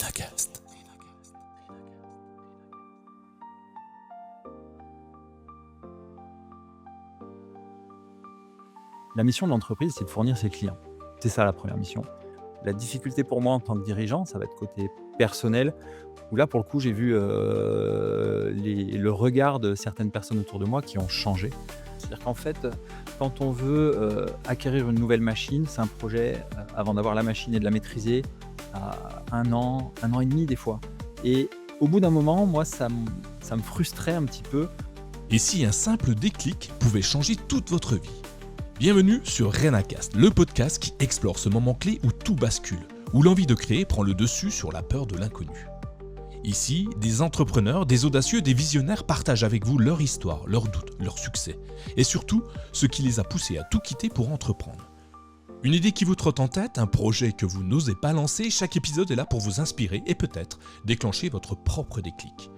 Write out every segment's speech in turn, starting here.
Renacast. La mission de l'entreprise, c'est de fournir ses clients. C'est ça la première mission. La difficulté pour moi en tant que dirigeant, ça va être côté personnel, où là, pour le coup, j'ai vu le regard de certaines personnes autour de moi qui ont changé. C'est-à-dire qu'en fait, quand on veut acquérir une nouvelle machine, c'est un projet, avant d'avoir la machine et de la maîtriser, à 1 an et demi des fois. Et au bout d'un moment, moi, ça me frustrait un petit peu. Et si un simple déclic pouvait changer toute votre vie? Bienvenue sur Renacast, le podcast qui explore ce moment clé où tout bascule, où l'envie de créer prend le dessus sur la peur de l'inconnu. Ici, des entrepreneurs, des audacieux, des visionnaires partagent avec vous leur histoire, leurs doutes, leurs succès, et surtout ce qui les a poussés à tout quitter pour entreprendre. Une idée qui vous trotte en tête, un projet que vous n'osez pas lancer, chaque épisode est là pour vous inspirer et peut-être déclencher votre propre déclic.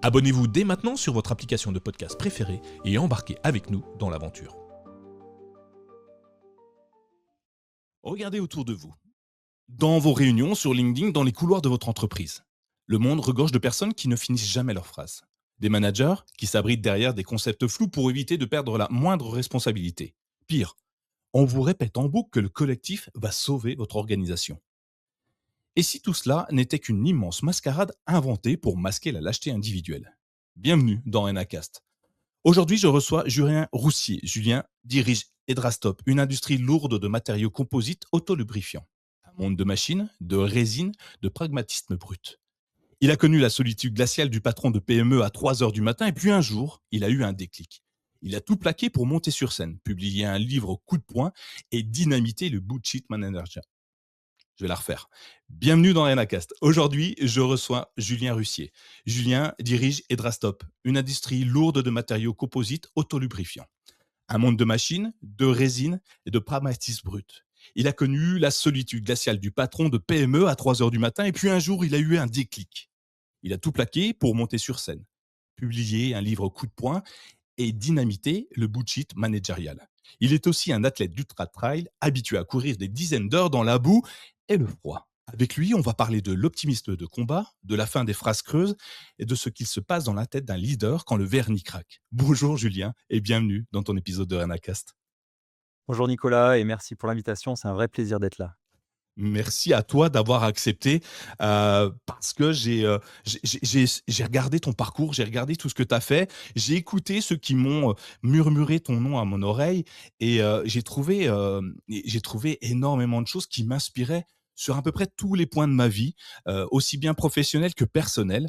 Abonnez-vous dès maintenant sur votre application de podcast préférée et embarquez avec nous dans l'aventure. Regardez autour de vous. Dans vos réunions, sur LinkedIn, dans les couloirs de votre entreprise. Le monde regorge de personnes qui ne finissent jamais leurs phrases. Des managers qui s'abritent derrière des concepts flous pour éviter de perdre la moindre responsabilité. Pire, on vous répète en boucle que le collectif va sauver votre organisation. Et si tout cela n'était qu'une immense mascarade inventée pour masquer la lâcheté individuelle? Bienvenue dans Renacast. Aujourd'hui, je reçois Julien Roussier. Julien dirige Hydrastop, une industrie lourde de matériaux composites autolubrifiants. Un monde de machines, de résine, de pragmatisme brut. Il a connu la solitude glaciale du patron de PME à 3 heures du matin et puis un jour, il a eu un déclic. Il a tout plaqué pour monter sur scène, publier un livre au coup de poing et dynamiter le bullshit manager. Je vais la refaire. Bienvenue dans Renacast. Aujourd'hui, je reçois Julien Roussier. Julien dirige Hydrastop, une industrie lourde de matériaux composites autolubrifiants. Un monde de machines, de résine et de pragmatisme brut. Il a connu la solitude glaciale du patron de PME à 3 heures du matin et puis un jour, il a eu un déclic. Il a tout plaqué pour monter sur scène, publier un livre au coup de poing et dynamiter le bullshit managérial. Il est aussi un athlète d'ultra-trail habitué à courir des dizaines d'heures dans la boue et le froid. Avec lui, on va parler de l'optimisme de combat, de la fin des phrases creuses et de ce qu'il se passe dans la tête d'un leader quand le vernis craque. Bonjour Julien et bienvenue dans ton épisode de Renacast. Bonjour Nicolas et merci pour l'invitation, c'est un vrai plaisir d'être là. Merci à toi d'avoir accepté parce que j'ai regardé ton parcours, j'ai regardé tout ce que tu as fait, j'ai écouté ceux qui m'ont murmuré ton nom à mon oreille et j'ai trouvé énormément de choses qui m'inspiraient sur à peu près tous les points de ma vie, aussi bien professionnels que personnels.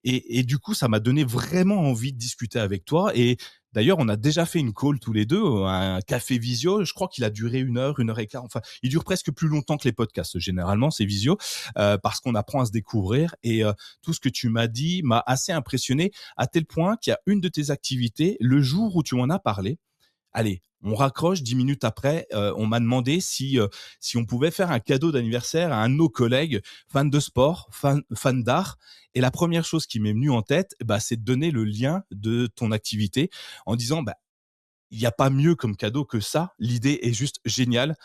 Et du coup, ça m'a donné vraiment envie de discuter avec toi. Et d'ailleurs, on a déjà fait une call tous les deux, un café visio. Je crois qu'il a duré 1 heure et quart. Enfin, il dure presque plus longtemps que les podcasts. Généralement, c'est visio parce qu'on apprend à se découvrir. Et tout ce que tu m'as dit m'a assez impressionné à tel point qu'il y a une de tes activités, le jour où tu m'en as parlé. Allez, on raccroche 10 minutes après, on m'a demandé si on pouvait faire un cadeau d'anniversaire à un de nos collègues fans de sport, fans d'art. Et la première chose qui m'est venue en tête, bah, c'est de donner le lien de ton activité en disant, bah, il y a pas mieux comme cadeau que ça. L'idée est juste géniale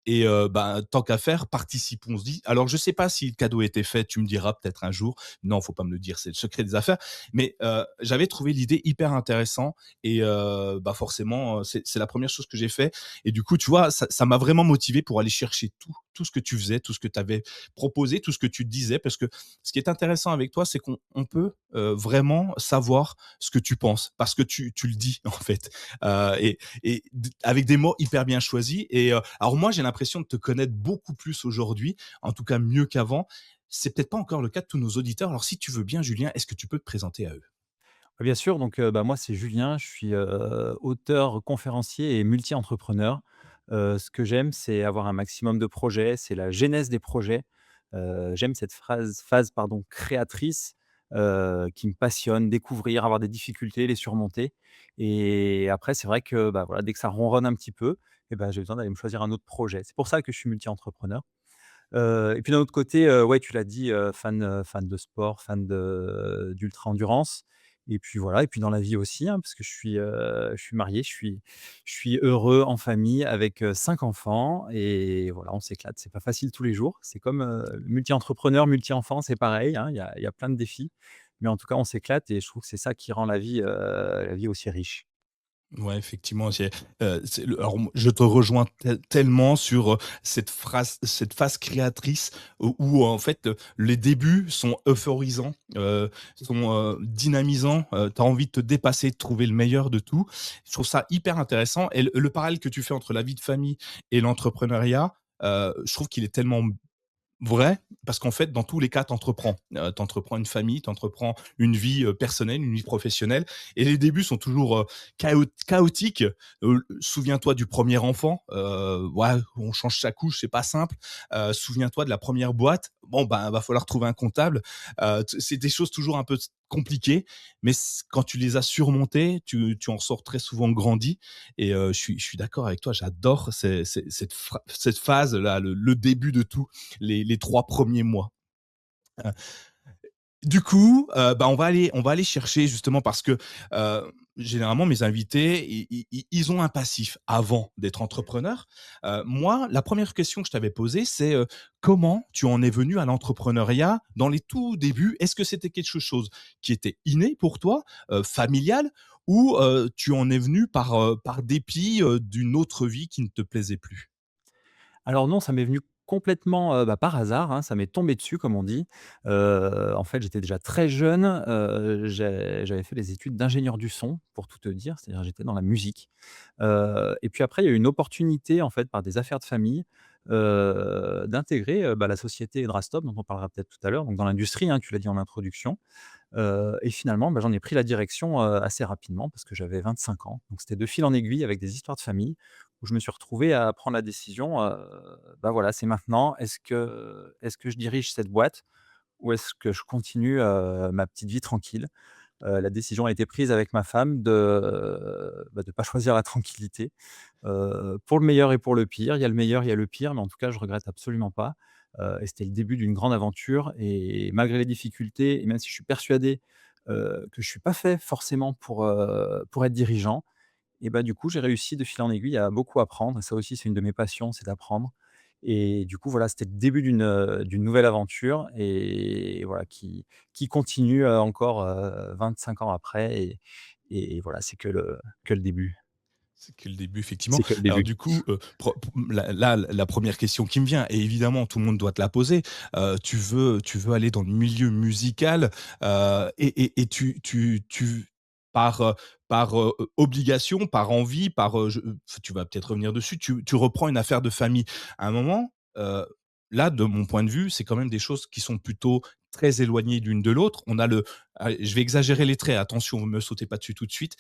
et bah, tant qu'à faire, participons-y. Alors je sais pas si le cadeau était fait, tu me diras peut-être un jour. Non, faut pas me le dire, c'est le secret des affaires. Mais j'avais trouvé l'idée hyper intéressant et bah, forcément, c'est la première chose que j'ai fait et du coup, tu vois, ça m'a vraiment motivé pour aller chercher tout ce que tu faisais, tout ce que tu avais proposé, tout ce que tu disais parce que ce qui est intéressant avec toi, c'est qu'on peut, vraiment savoir ce que tu penses parce que tu le dis, en fait. Avec des mots hyper bien choisis. Et alors moi, j'ai l'impression de te connaître beaucoup plus aujourd'hui, en tout cas mieux qu'avant. C'est peut-être pas encore le cas de tous nos auditeurs. Alors si tu veux bien, Julien, est-ce que tu peux te présenter à eux? Bien sûr, donc moi c'est Julien, je suis, auteur, conférencier et multi-entrepreneur. Ce que j'aime, c'est avoir un maximum de projets, c'est la genèse des projets. J'aime cette phase pardon, créatrice, qui me passionne, découvrir, avoir des difficultés, les surmonter et après c'est vrai que, bah, voilà, dès que ça ronronne un petit peu et ben j'ai besoin d'aller me choisir un autre projet. C'est pour ça que je suis multi-entrepreneur. Et puis d'un autre côté, ouais, tu l'as dit, fan de sport, fan d'ultra endurance et puis voilà, et puis dans la vie aussi, hein, parce que je suis marié, je suis heureux en famille avec, 5 enfants et voilà, on s'éclate. C'est pas facile tous les jours. C'est comme, multi-entrepreneur, multi-enfant, c'est pareil, hein, il y a plein de défis, mais en tout cas, on s'éclate et je trouve que c'est ça qui rend la vie aussi riche. Ouais, effectivement, c'est le alors moi, je te rejoins tellement sur, cette phase créatrice où en fait, les débuts sont euphorisants, sont, dynamisants, tu as envie de te dépasser, de trouver le meilleur de tout. Je trouve ça hyper intéressant et le parallèle que tu fais entre la vie de famille et l'entrepreneuriat, je trouve qu'il est tellement vrai, parce qu'en fait, dans tous les cas, tu entreprends. Une famille, tu entreprends une vie, personnelle, une vie professionnelle et les débuts sont toujours, chaotiques. Souviens-toi du premier enfant, ouais, on change sa couche, c'est pas simple. Souviens-toi de la première boîte, bon, ben, va falloir trouver un comptable. T C'est des choses toujours un peu compliquées, mais quand tu les as surmontées, tu en sors très souvent grandi et je suis d'accord avec toi, j'adore cette phase-là, le début de tout, les 3 premiers mois. Heu, du coup, bah, on va aller chercher justement parce que, généralement mes invités, ils ont un passif avant d'être entrepreneurs. Moi, la première question que je t'avais posée, c'est, comment tu en es venu à l'entrepreneuriat dans les tout débuts? Est-ce que c'était quelque chose qui était inné pour toi, familial ou, tu en es venu par dépit, d'une autre vie qui ne te plaisait plus? Alors non, ça m'est venu complètement, par hasard, hein, ça m'est tombé dessus comme on dit. En fait, j'étais déjà très jeune, j'avais fait des études d'ingénieur du son pour tout te dire, c'est-à-dire j'étais dans la musique. Et puis après il y a eu une opportunité en fait par des affaires de famille, d'intégrer, la société Drastop dont on parlera peut-être tout à l'heure, donc dans l'industrie, hein, tu l'as dit en introduction. Et finalement, j'en ai pris la direction, assez rapidement parce que j'avais 25 ans. Donc c'était de fil en aiguille avec des histoires de famille où je me suis retrouvé à prendre la décision, voilà, c'est maintenant. Est-ce que je dirige cette boîte ou est-ce que je continue, ma petite vie tranquille? La décision a été prise avec ma femme de pas choisir la tranquillité, pour le meilleur et pour le pire. Il y a le meilleur, il y a le pire, mais en tout cas, je regrette absolument pas, et c'était le début d'une grande aventure et malgré les difficultés et même si je suis persuadé, que je suis pas fait forcément pour être dirigeant et bah, du coup, j'ai réussi de fil en aiguille à beaucoup apprendre et ça aussi, c'est une de mes passions, c'est d'apprendre et du coup, voilà, c'était le début d'une nouvelle aventure et voilà qui continue, encore, 25 ans après et voilà, c'est que le début. C'est que le début, effectivement. C'est que le Alors début. du coup, la 1re question qui me vient et évidemment tout le monde doit te la poser, tu veux aller dans le milieu musical, et tu par, obligation, par envie, tu vas peut-être revenir dessus, tu reprends une affaire de famille. À un moment, là, de mon point de vue, c'est quand même des choses qui sont plutôt très éloignées l'une de l'autre. On a le Allez, je vais exagérer les traits, attention, vous me sautez pas dessus tout de suite.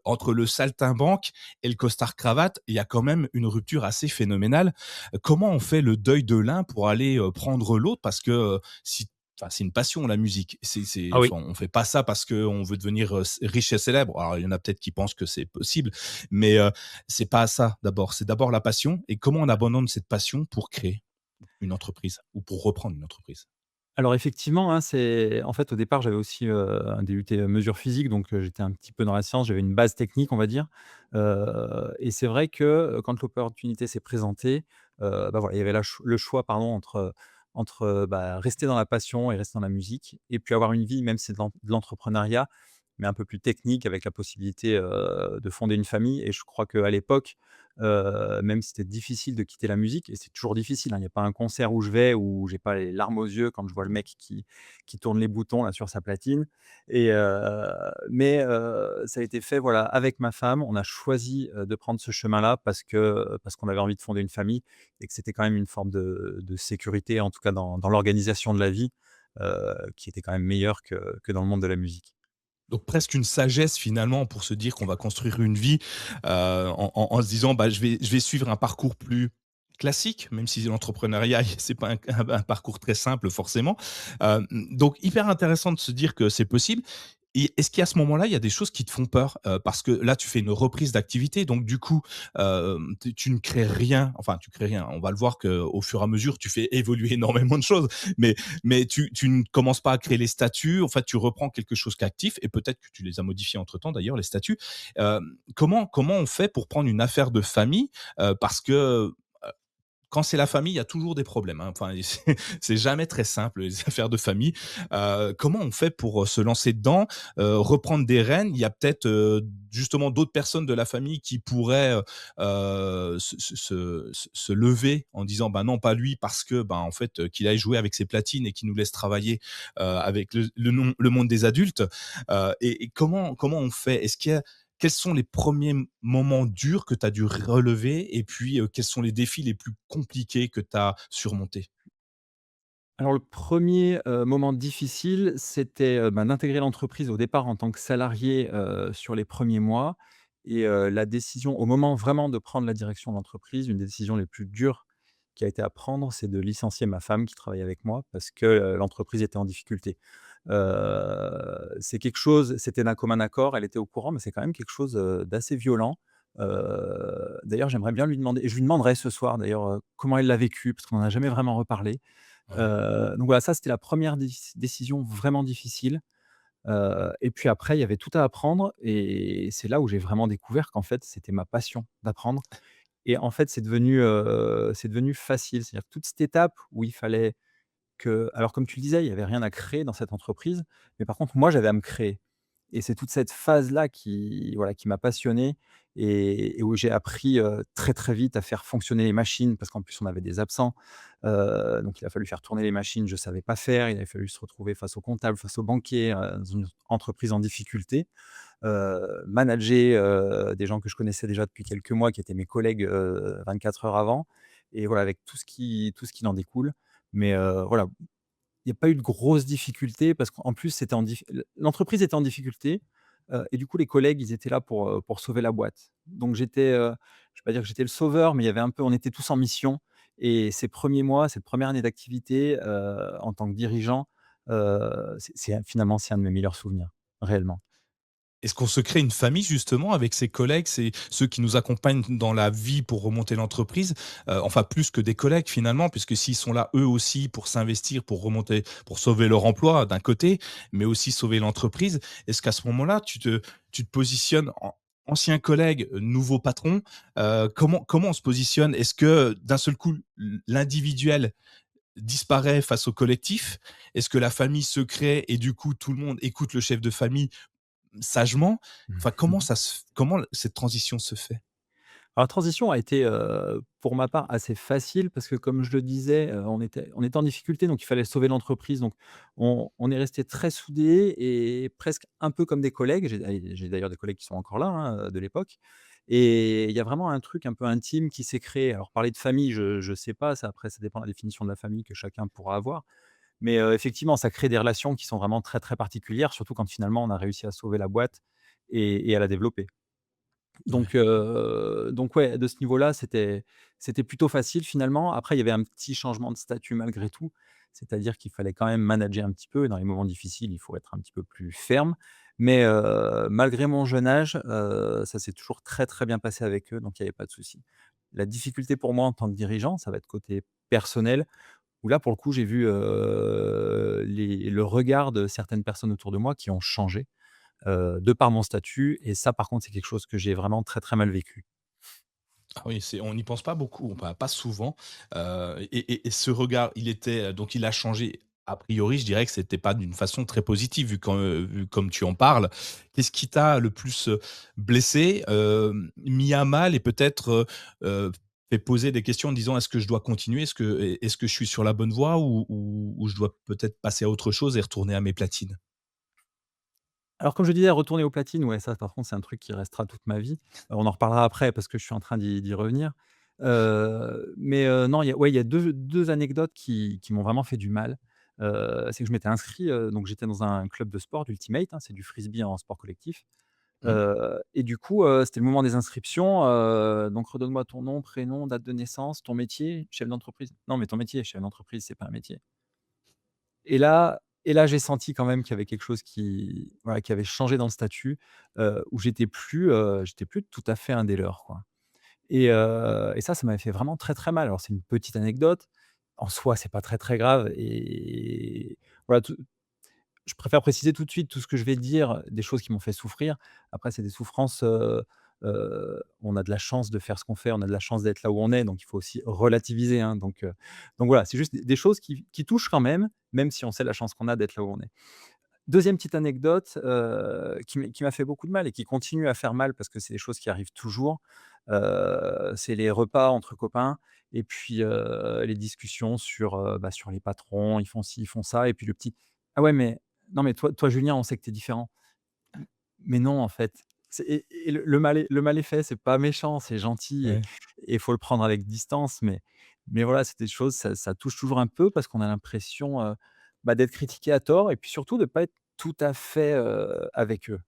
Entre le saltimbanque et le costard-cravate, il y a quand même une rupture assez phénoménale. Comment on fait le deuil de l'un pour aller, prendre l'autre? Parce que, si enfin, c'est une passion la musique. Ah oui. Enfin, on fait pas ça parce qu'on veut devenir, riche et célèbre. Alors il y en a peut-être qui pensent que c'est possible, mais, c'est pas ça d'abord. C'est d'abord la passion et comment on abandonne cette passion pour créer une entreprise ou pour reprendre une entreprise? Alors effectivement, hein, c'est en fait, au départ, j'avais aussi, un DUT, mesures physiques, donc j'étais un petit peu dans la science, j'avais une base technique, on va dire. Et c'est vrai que, quand l'opportunité s'est présentée, voilà, il y avait le choix, pardon, entre rester dans la passion et rester dans la musique et puis avoir une vie, même si c'est de l'entrepreneuriat, mais un peu plus technique avec la possibilité, de fonder une famille et je crois qu'à l'époque, même si c'était difficile de quitter la musique et c'est toujours difficile, hein. Il y a pas un concert où je vais où j'ai pas les larmes aux yeux quand je vois le mec qui tourne les boutons là sur sa platine ça a été fait, voilà, avec ma femme. On a choisi, de prendre ce chemin-là parce qu'on avait envie de fonder une famille et que c'était quand même une forme de sécurité, en tout cas dans l'organisation de la vie, qui était quand même meilleure que dans le monde de la musique. Donc presque une sagesse finalement pour se dire qu'on va construire une vie, en se disant: «Bah, je vais suivre un parcours plus classique», même si l'entrepreneuriat, c'est pas un parcours très simple forcément. Donc hyper intéressant de se dire que c'est possible. Et est-ce qu'à ce moment-là, il y a des choses qui te font peur? Parce que là, tu fais une reprise d'activité, donc du coup, tu ne crées rien, enfin tu crées rien. On va le voir qu'au fur et à mesure, tu fais évoluer énormément de choses, mais tu ne commences pas à créer les statuts. En fait, tu reprends quelque chose qui est actif et peut-être que tu les as modifiés entre-temps d'ailleurs, les statuts. Comment on fait pour prendre une affaire de famille? Parce que, quand c'est la famille, il y a toujours des problèmes, hein. Enfin, c'est jamais très simple les affaires de famille. Comment on fait pour, se lancer dedans, reprendre des rênes? Il y a peut-être, justement d'autres personnes de la famille qui pourraient, se lever en disant: «Bah, non, pas lui parce que, ben, en fait, qu'il aille jouer avec ses platines et qu'il nous laisse travailler, avec le monde des adultes». Et comment on fait? Est-ce qu'il y a Quels sont les premiers moments durs que tu as dû relever et puis, quels sont les défis les plus compliqués que tu as surmontés? Alors le premier moment difficile, c'était, d'intégrer l'entreprise au départ en tant que salarié, sur les premiers mois et la décision au moment vraiment de prendre la direction de l'entreprise, une des décisions les plus dures qui a été à prendre, c'est de licencier ma femme qui travaillait avec moi parce que, l'entreprise était en difficulté. C'est quelque chose c'était d'un commun accord, elle était au courant, mais c'est quand même quelque chose, d'assez violent. D'ailleurs, j'aimerais bien lui demander et je lui demanderai ce soir d'ailleurs, comment elle l'a vécu parce qu'on n'en a jamais vraiment reparlé. Ouais. Donc voilà, ça c'était la première décision vraiment difficile, et puis après il y avait tout à apprendre et c'est là où j'ai vraiment découvert qu'en fait c'était ma passion d'apprendre et en fait c'est devenu facile. C'est-à-dire que toute cette étape où il fallait alors comme tu le disais, il y avait rien à créer dans cette entreprise, mais par contre moi j'avais à me créer et c'est toute cette phase-là qui, voilà, qui m'a passionné et où j'ai appris, très, très vite à faire fonctionner les machines parce qu'en plus on avait des absents, donc il a fallu faire tourner les machines, je ne savais pas faire, il a fallu se retrouver face aux comptables, face aux banquiers, dans une entreprise en difficulté, manager, des gens que je connaissais déjà depuis quelques mois qui étaient mes collègues, 24 heures avant et voilà avec tout ce qui en découle. Mais voilà, il n'y a pas eu de grosses difficultés parce qu'en plus c'était en dif l'entreprise était en difficulté, et du coup les collègues, ils étaient là pour sauver la boîte. Donc j'étais, je vais pas dire que j'étais le sauveur, mais il y avait un peu on était tous en mission et ces premiers mois, cette première année d'activité, en tant que dirigeant, c'est finalement c'est un de mes meilleurs souvenirs, réellement. Est-ce qu'on se crée une famille justement avec ses collègues? C'est ceux qui nous accompagnent dans la vie pour remonter l'entreprise, enfin plus que des collègues finalement, puisque s'ils sont là eux aussi pour s'investir, pour remonter, pour sauver leur emploi d'un côté, mais aussi sauver l'entreprise. Est-ce qu'à ce moment-là, tu te positionnes en ancien collègue, nouveau patron? Comment on se positionne? Est-ce que d'un seul coup l'individuel disparaît face au collectif? Est-ce que la famille se crée et du coup tout le monde écoute le chef de famille sagement? Enfin, comment cette transition se fait? Alors la transition a été, pour ma part assez facile parce que comme je le disais, on était en difficulté donc il fallait sauver l'entreprise donc on est restés très soudés et presque un peu comme des collègues. J'ai d'ailleurs des collègues qui sont encore là, hein, de l'époque et il y a vraiment un truc un peu intime qui s'est créé. Alors parler de famille, je sais pas, ça après ça dépend de la définition de la famille que chacun pourra avoir. Mais, effectivement ça crée des relations qui sont vraiment très, très particulières, surtout quand finalement on a réussi à sauver la boîte et à la développer. Ouais. Donc ouais, de ce niveau-là, c'était plutôt facile finalement. Après, il y avait un petit changement de statut malgré tout. C'est-à-dire qu'il fallait quand même manager un petit peu et dans les moments difficiles, il faut être un petit peu plus ferme. Mais, malgré mon jeune âge, ça s'est toujours très, très bien passé avec eux, donc il y avait pas de souci. La difficulté pour moi en tant que dirigeant, ça va être côté personnel, où là, pour le coup, j'ai vu, le regard de certaines personnes autour de moi qui ont changé de par mon statut et ça par contre c'est quelque chose que j'ai vraiment très, très mal vécu. Ah oui, on n'y pense pas beaucoup, enfin pas souvent, et ce regard, il était, donc il a changé a priori, je dirais que c'était pas d'une façon très positive vu comme tu en parles. Qu'est-ce qui t'a le plus, blessé, mis à mal et peut-être, fait poser des questions en disant: «Est-ce que je dois continuer? Est-ce que je suis sur la bonne voie ou je dois peut-être passer à autre chose et retourner à mes platines?» Alors comme je disais retourner aux platines, ouais ça par contre c'est un truc qui restera toute ma vie. On en reparlera après parce que je suis en train d'y revenir. Mais, non il y a deux anecdotes qui m'ont vraiment fait du mal. C'est que je m'étais inscrit, donc j'étais dans un club de sport d'Ultimate, hein, c'est du frisbee en sport collectif. Mmh. Et du coup, c'était le moment des inscriptions, donc redonne-moi ton nom, prénom, date de naissance, ton métier, chef d'entreprise. Non mais ton métier, chef d'entreprise, c'est pas un métier. Et là, Et là, j'ai senti quand même qu'il y avait quelque chose qui, voilà, qui avait changé dans le statut, où j'étais plus tout à fait un des leurs, quoi. Et ça m'avait fait vraiment très, très mal. Alors c'est une petite anecdote, en soi, c'est pas très, très grave et voilà, tout je préfère préciser tout de suite tout ce que je vais dire, des choses qui m'ont fait souffrir. Après, c'est des souffrances, on a de la chance de faire ce qu'on fait, on a de la chance d'être là où on est, donc il faut aussi relativiser, hein, donc voilà, c'est juste des choses qui touchent quand même, même si on sait la chance qu'on a d'être là où on est. Deuxième petite anecdote, qui m'a fait beaucoup de mal et qui continue à faire mal parce que c'est des choses qui arrivent toujours, c'est les repas entre copains et puis, les discussions sur, sur les patrons, ils font ci, ils font ça et puis le petit: «Ah ouais, mais non, mais toi Julien, on sait que tu es différent». Mais non, en fait, et le mal est fait, c'est pas méchant, c'est gentil et Ouais. il faut le prendre avec distance, mais voilà, c'est des choses, ça touche toujours un peu parce qu'on a l'impression, d'être critiqué à tort et puis surtout de pas être tout à fait, avec eux,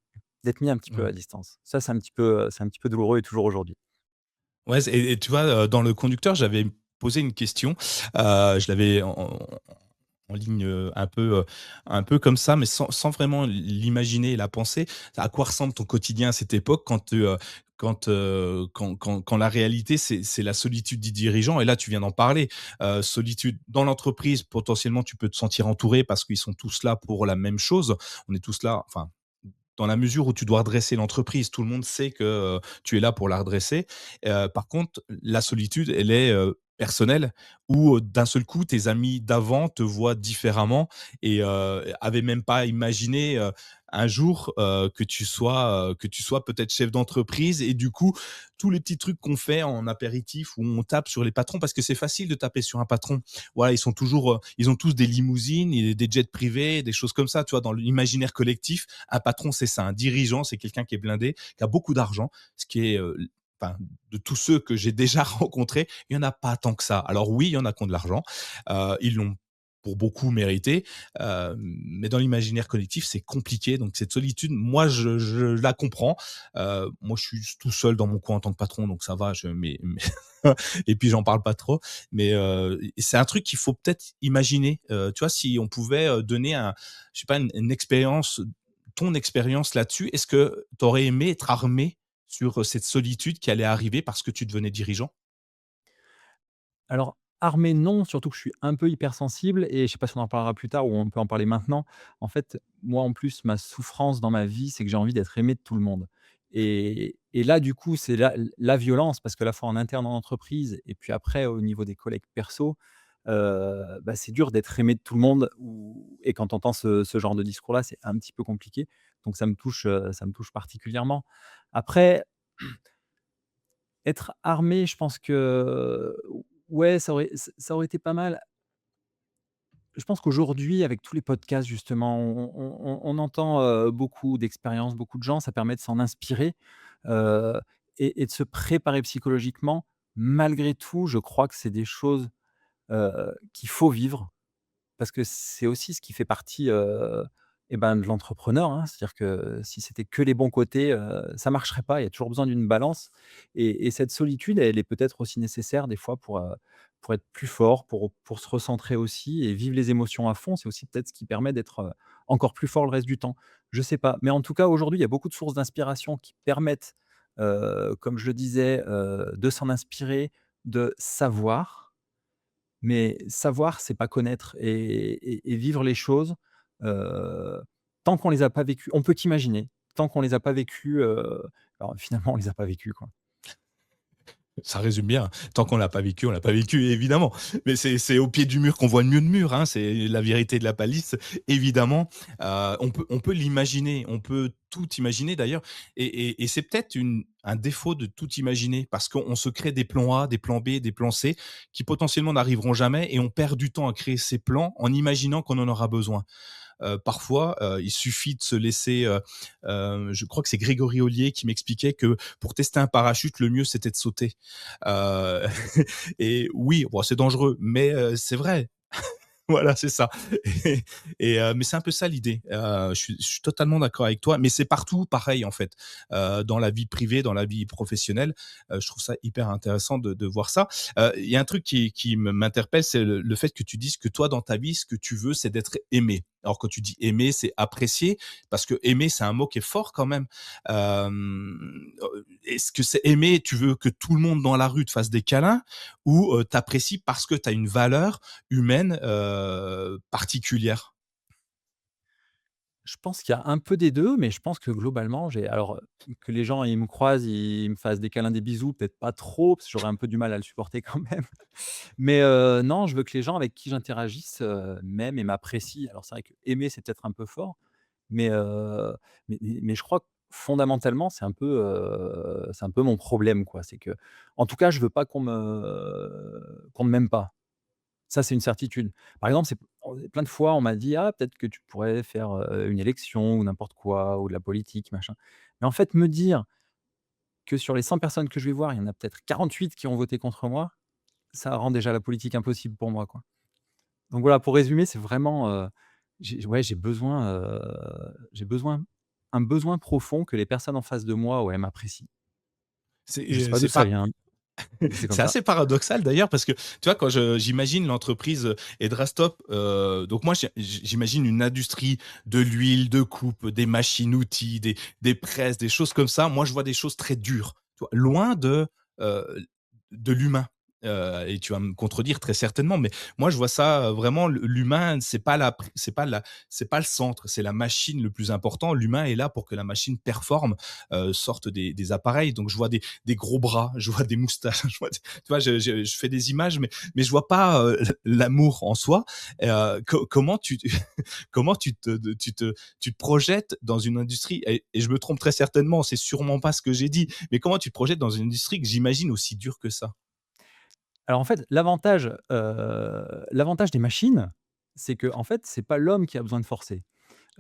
d'être mis un petit peu Ouais. à distance. Ça, c'est un petit peu douloureux et toujours aujourd'hui. Ouais, et tu vois, dans le conducteur, j'avais posé une question, je l'avais en ligne, un peu comme ça, mais sans vraiment l'imaginer et la penser. À quoi ressemble ton quotidien à cette époque quand la réalité, c'est la solitude du dirigeant et là, tu viens d'en parler. Solitude dans l'entreprise, potentiellement, tu peux te sentir entouré parce qu'ils sont tous là pour la même chose. On est tous là, enfin, dans la mesure où tu dois redresser l'entreprise, tout le monde sait que, tu es là pour la redresser. Par contre, la solitude, elle est, personnelle où, d'un seul coup, tes amis d'avant te voient différemment et avaient même pas imaginé, un jour, que tu sois peut-être chef d'entreprise et du coup, tous les petits trucs qu'on fait en apéritif où on tape sur les patrons parce que c'est facile de taper sur un patron. Voilà, ils sont toujours, ils ont tous des limousines et des jets privés, des choses comme ça, tu vois? Dans l'imaginaire collectif, un patron, c'est ça. Un dirigeant, c'est quelqu'un qui est blindé, qui a beaucoup d'argent, ce qui est, enfin, de tous ceux que j'ai déjà rencontrés, il y en a pas tant que ça. Alors oui, il y en a qui ont de l'argent, ils l'ont pour beaucoup mérité, mais dans l'imaginaire collectif, c'est compliqué. Donc cette solitude, moi, je la comprends. Moi, je suis tout seul dans mon coin en tant que patron, donc ça va. Mais et puis j'en parle pas trop. Mais c'est un truc qu'il faut peut-être imaginer. Tu vois, si on pouvait donner je sais pas, une expérience, ton expérience là-dessus, est-ce que tu aurais aimé être armé sur cette solitude qui allait arriver parce que tu devenais dirigeant? Alors, armé, non, surtout que je suis un peu hypersensible et je sais pas si on en parlera plus tard ou on peut en parler maintenant. En fait, moi, en plus, ma souffrance dans ma vie, c'est que j'ai envie d'être aimé de tout le monde et là, du coup, c'est la violence parce que la fois en interne en entreprise et puis après au niveau des collègues perso, c'est dur d'être aimé de tout le monde ou et quand tu entends ce genre de discours-là, c'est un petit peu compliqué. Donc ça me touche particulièrement. Après, être armé, je pense que, ouais, ça aurait été pas mal. Je pense qu'aujourd'hui, avec tous les podcasts justement, on entend, beaucoup d'expériences, beaucoup de gens, ça permet de s'en inspirer, heu et de se préparer psychologiquement. Malgré tout, je crois que c'est des choses, qu'il faut vivre. Parce que c'est aussi ce qui fait partie, de l'entrepreneur, hein. C'est-à-dire que si c'était que les bons côtés, ça marcherait pas. Il y a toujours besoin d'une balance et cette solitude, elle est peut-être aussi nécessaire des fois pour être plus fort, pour se recentrer aussi et vivre les émotions à fond. C'est aussi peut-être ce qui permet d'être, encore plus fort le reste du temps. Je sais pas, mais en tout cas, aujourd'hui, il y a beaucoup de sources d'inspiration qui permettent, comme je le disais, de s'en inspirer, de savoir, mais savoir, c'est pas connaître et vivre les choses, heu, tant qu'on les a pas vécues, on peut qu'imaginer. Tant qu'on les a pas vécues, alors finalement on les a pas vécues, quoi. Ça résume bien. Tant qu'on l'a pas vécu, on l'a pas vécu, évidemment. Mais c'est au pied du mur qu'on voit le mieux de mur, hein, c'est la vérité de la palisse. Évidemment, on peut l'imaginer, on peut tout imaginer d'ailleurs et c'est peut-être un défaut de tout imaginer parce qu'on se crée des plans A, des plans B, des plans C qui potentiellement n'arriveront jamais et on perd du temps à créer ces plans en imaginant qu'on en aura besoin. Parfois, il suffit de se laisser, je crois que c'est Grégory Ollier qui m'expliquait que pour tester un parachute, le mieux c'était de sauter. Heu et oui, bon, c'est dangereux, mais c'est vrai. Voilà, c'est ça. Et mais c'est un peu ça l'idée. Je suis totalement d'accord avec toi, mais c'est partout pareil en fait. Dans la vie privée, dans la vie professionnelle, je trouve ça hyper intéressant de voir ça. Il y a un truc qui m'interpelle, c'est le fait que tu dises que toi dans ta vie, ce que tu veux, c'est d'être aimé. Alors quand tu dis aimer, c'est apprécier, parce que aimer, c'est un mot qui est fort quand même. Est-ce que c'est aimer, tu veux que tout le monde dans la rue te fasse des câlins, ou tu apprécies parce que tu as une valeur humaine particulière? Je pense qu'il y a un peu des 2, mais je pense que globalement, que les gens, ils me croisent, ils me fassent des câlins, des bisous, peut-être pas trop, parce que j'aurais un peu du mal à le supporter quand même. Mais non, je veux que les gens avec qui j'interagisse, m'aiment et m'apprécient. Alors c'est vrai que aimer, c'est peut-être un peu fort, mais mais je crois que fondamentalement, c'est un peu mon problème, quoi. C'est que, en tout cas, je veux pas qu'on ne m'aime pas. Ça, c'est une certitude. Par exemple, plein de fois, on m'a dit: «Ah, peut-être que tu pourrais faire, une élection ou n'importe quoi ou de la politique, machin». Mais en fait, me dire que sur les 100 personnes que je vais voir, il y en a peut-être 48 qui ont voté contre moi, ça rend déjà la politique impossible pour moi, quoi. Donc voilà, pour résumer, c'est vraiment, j'ai besoin un besoin profond que les personnes en face de moi, ouais, m'apprécient. Je sais pas d'où C'est ça pas vient, mais c'est comme C'est ça. assez paradoxal d'ailleurs, parce que tu vois, quand j'imagine l'entreprise Edrastop, donc moi j'imagine une industrie de l'huile, de coupe, des machines-outils, des presses, des choses comme ça. Moi, je vois des choses très dures, tu vois? Loin heu, de l'humain. Et tu vas me contredire très certainement, mais moi je vois ça, vraiment l'humain, c'est pas le centre, c'est la machine le plus important. L'humain est là pour que la machine performe, sorte des appareils. Donc je vois des gros bras, je vois des moustaches, je vois tu vois, je fais des images, mais je vois pas l'amour en soi. Comment comment tu te projettes dans une industrie, et je me trompe très certainement, c'est sûrement pas ce que j'ai dit, mais comment tu te projettes dans une industrie que j'imagine aussi dure que ça? Alors en fait, l'avantage des machines, c'est que en fait, c'est pas l'homme qui a besoin de forcer.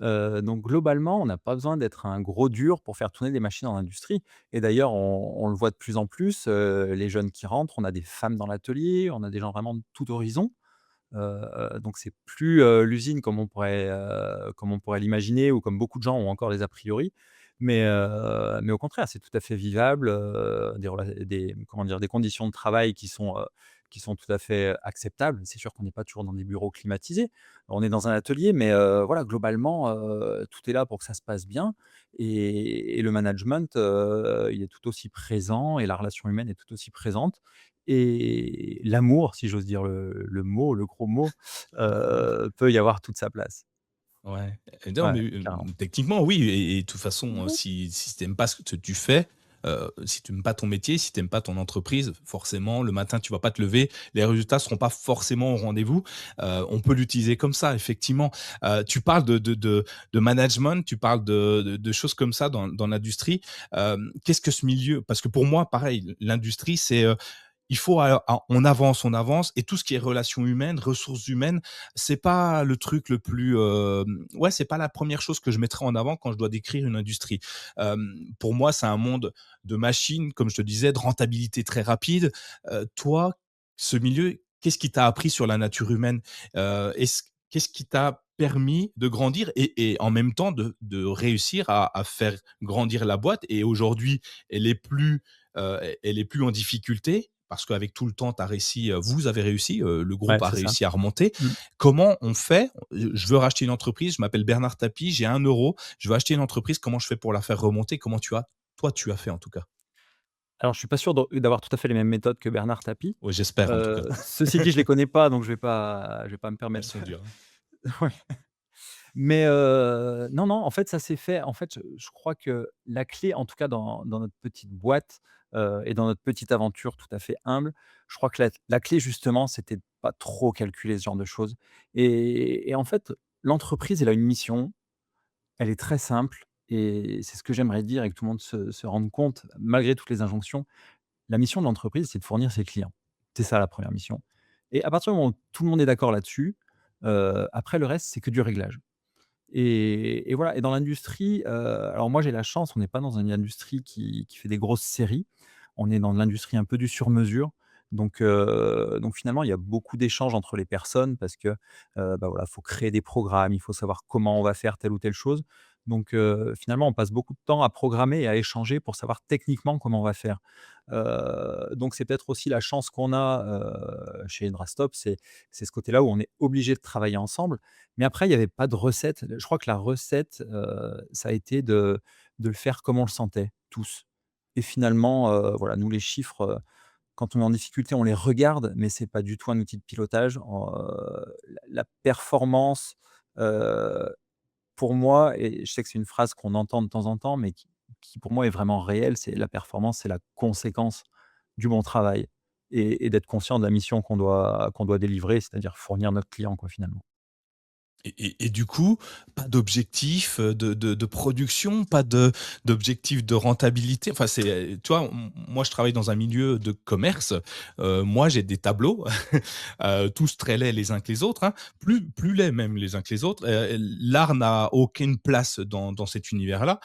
Donc globalement, on n'a pas besoin d'être un gros dur pour faire tourner des machines en industrie et d'ailleurs on le voit de plus en plus, les jeunes qui rentrent, on a des femmes dans l'atelier, on a des gens vraiment de tout horizon. Donc c'est plus, l'usine comme on pourrait l'imaginer ou comme beaucoup de gens ont encore des a priori. Mais au contraire, c'est tout à fait vivable, des comment dire? Des conditions de travail qui sont tout à fait acceptables. C'est sûr qu'on n'est pas toujours dans des bureaux climatisés. On est dans un atelier, mais voilà, globalement, tout est là pour que ça se passe bien et le management, il est tout aussi présent et la relation humaine est tout aussi présente et l'amour, si j'ose dire le mot, le gros mot, peut y avoir toute sa place. Ouais, non, Ouais, mais, carrément. techniquement oui, et de toute façon, si tu aimes pas ce que tu fais, si tu aimes pas ton métier, si tu aimes pas ton entreprise, forcément le matin tu vas pas te lever, les résultats seront pas forcément au rendez-vous. On peut l'utiliser comme ça effectivement. Tu parles de management, tu parles de choses comme ça dans l'industrie. Qu'est-ce que ce milieu, parce que pour moi pareil, l'industrie c'est, il faut on avance, et tout ce qui est relations humaines, ressources humaines, c'est pas le truc le plus, ouais, c'est pas la première chose que je mettrais en avant quand je dois décrire une industrie. Pour moi, c'est un monde de machines, comme je te disais, de rentabilité très rapide. Toi, ce milieu, qu'est-ce qui t'a appris sur la nature humaine? Qu'est-ce qui t'a permis de grandir, et en même temps de réussir à faire grandir la boîte, et aujourd'hui, elle est plus, elle est plus en difficulté parce qu'avec tout le temps, vous avez réussi, le Ouais, groupe a c'est ça. réussi à remonter. Mmh. Comment on fait? Je veux racheter une entreprise, je m'appelle Bernard Tapie, j'ai 1 €, je veux acheter une entreprise, comment je fais pour la faire remonter? Comment tu as fait en tout cas? Alors je suis pas sûr d'avoir tout à fait les mêmes méthodes que Bernard Tapie. Ouais, j'espère en tout cas. Ceci dit, je les connais pas, donc je vais pas me Elles permettre sont dures, hein. ouais. Mais non, non, en fait, ça s'est fait en fait, je crois que la clé, en tout cas dans notre petite boîte, et dans notre petite aventure tout à fait humble, je crois que la clé justement, c'était de pas trop calculer ce genre de choses et en fait, l'entreprise, elle a une mission, elle est très simple et c'est ce que j'aimerais dire et que tout le monde se rende compte, malgré toutes les injonctions. La mission de l'entreprise, c'est de fournir ses clients. C'est ça la première mission et à partir du moment où tout le monde est d'accord là-dessus, après le reste, c'est que du réglage. Et voilà et dans l'industrie, alors moi j'ai la chance, on n'est pas dans une industrie qui fait des grosses séries. On est dans l'industrie un peu du sur mesure. Donc finalement, il y a beaucoup d'échanges entre les personnes parce que, bah, voilà, faut créer des programmes, il faut savoir comment on va faire telle ou telle chose. Donc finalement, on passe beaucoup de temps à programmer et à échanger pour savoir techniquement comment on va faire. Donc c'est peut-être aussi la chance qu'on a, chez Indrastop, c'est ce côté-là où on est obligé de travailler ensemble. Mais après, il y avait pas de recette. Je crois que la recette, ça a été de le faire comme on le sentait, tous. Et finalement, voilà, nous les chiffres, quand on est en difficulté, on les regarde, mais c'est pas du tout un outil de pilotage. La performance, heu, pour moi, et je sais que c'est une phrase qu'on entend de temps en temps, mais qui pour moi est vraiment réelle, c'est la performance, c'est la conséquence du bon travail et d'être conscient de la mission qu'on doit délivrer, c'est-à-dire fournir notre client, quoi, finalement. Et du coup, pas d'objectif, de production, pas d'objectif de rentabilité? Enfin, c'est, tu vois, moi, je travaille dans un milieu de commerce, moi, j'ai des tableaux, tous très laids les uns que les autres, hein, plus laids même les uns que les autres. L'art n'a aucune place dans cet univers-là.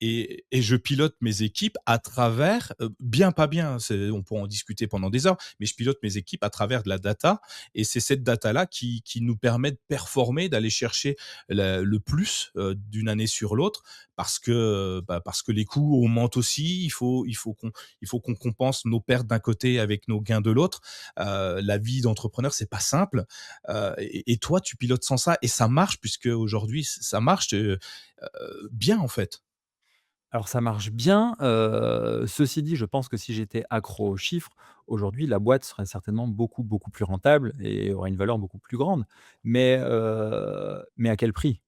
Et je pilote mes équipes à travers, bien, pas bien, on pourra en discuter pendant des heures, mais je pilote mes équipes à travers de la data, et c'est cette data-là qui nous permet de performer, d'aller chercher le plus d'une année sur l'autre, parce que les coûts augmentent aussi. Il faut qu'on compense nos pertes d'un côté avec nos gains de l'autre. La vie d'entrepreneur, c'est pas simple. Et toi, tu pilotes sans ça, et ça marche, puisque aujourd'hui ça marche bien en fait. Alors ça marche bien, ceci dit, je pense que si j'étais accro aux chiffres, aujourd'hui la boîte serait certainement beaucoup, beaucoup plus rentable et aurait une valeur beaucoup plus grande. Mais à quel prix?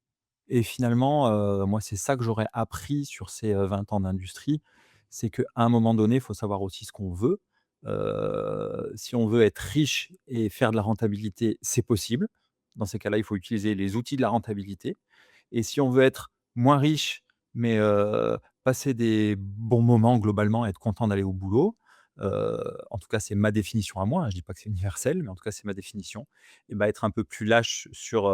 Et finalement, moi c'est ça que j'aurais appris sur ces, 20 ans d'industrie, c'est qu'à un moment donné, il faut savoir aussi ce qu'on veut. Si on veut être riche et faire de la rentabilité, c'est possible. Dans ces cas-là, il faut utiliser les outils de la rentabilité. Et si on veut être moins riche, mais passer des bons moments globalement, être content d'aller au boulot, en tout cas c'est ma définition à moi, hein, je dis pas que c'est universel, mais en tout cas c'est ma définition, et bah, être un peu plus lâche sur,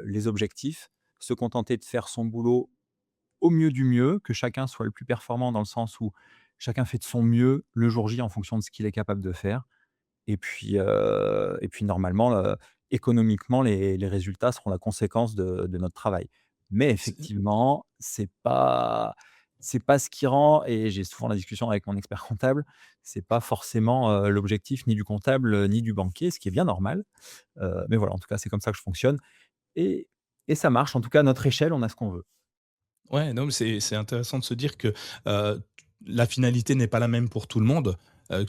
les objectifs, se contenter de faire son boulot au mieux du mieux, que chacun soit le plus performant dans le sens où chacun fait de son mieux le jour J en fonction de ce qu'il est capable de faire. Et puis normalement, économiquement, les résultats seront la conséquence de notre travail. Mais effectivement, c'est pas ce qui rend, et j'ai souvent la discussion avec mon expert comptable, c'est pas forcément, l'objectif ni du comptable, ni du banquier, ce qui est bien normal. Mais voilà, en tout cas, c'est comme ça que je fonctionne et et ça marche. En tout cas, à notre échelle, on a ce qu'on veut. Ouais, non, mais c'est intéressant de se dire que, la finalité n'est pas la même pour tout le monde.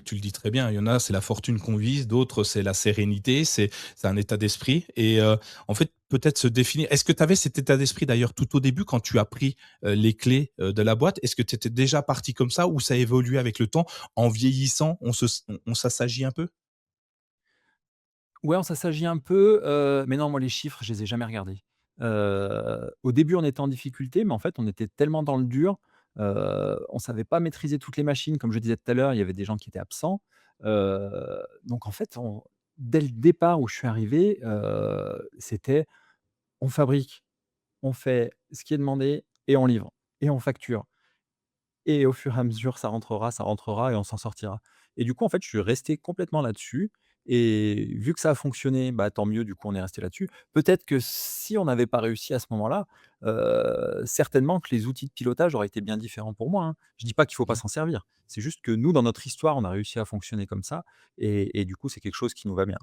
Tu le dis très bien, il y en a, c'est la fortune qu'on vise, d'autres, c'est la sérénité, c'est un état d'esprit, et en fait, peut-être se définir. Est-ce que tu avais cet état d'esprit d'ailleurs tout au début quand tu as pris, les clés, de la boîte? Est-ce que tu étais déjà parti comme ça, ou ça a évolué avec le temps? En vieillissant, on s'assagit un peu? Ouais, on s'assagit un peu, mais non, moi, les chiffres, je les ai jamais regardés. Au début, on était en difficulté, mais en fait, on était tellement dans le dur, on savait pas maîtriser toutes les machines. Comme je disais tout à l'heure, il y avait des gens qui étaient absents. Donc en fait, dès le départ où je suis arrivé, c'était: on fabrique, on fait ce qui est demandé et on livre et on facture. Et au fur et à mesure, ça rentrera et on s'en sortira. Et du coup, en fait, je suis resté complètement là-dessus et vu que ça a fonctionné, bah, tant mieux, du coup, on est resté là-dessus. Peut-être que si on n'avait pas réussi à ce moment-là, certainement que les outils de pilotage auraient été bien différents pour moi, hein. Je dis pas qu'il faut pas Mmh. s'en servir. C'est juste que nous, dans notre histoire, on a réussi à fonctionner comme ça et du coup, c'est quelque chose qui nous va bien.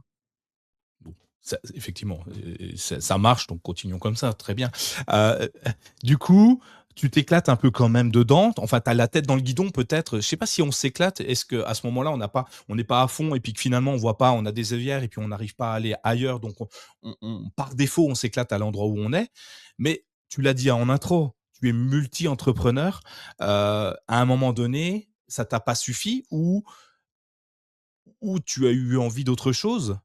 Bon, ça effectivement, ça marche, donc continuons comme ça, très bien. Heu, du coup, tu t'éclates un peu quand même dedans, enfin, tu as la tête dans le guidon peut-être, je sais pas si on s'éclate, est-ce qu'à ce moment-là, on n'est pas à fond, et puis que finalement on voit pas, on a des œillères et puis on n'arrive pas à aller ailleurs, donc par défaut, on s'éclate à l'endroit où on est. Mais tu l'as dit en intro, tu es multi-entrepreneur, à un moment donné, ça t'a pas suffi, ou tu as eu envie d'autre chose,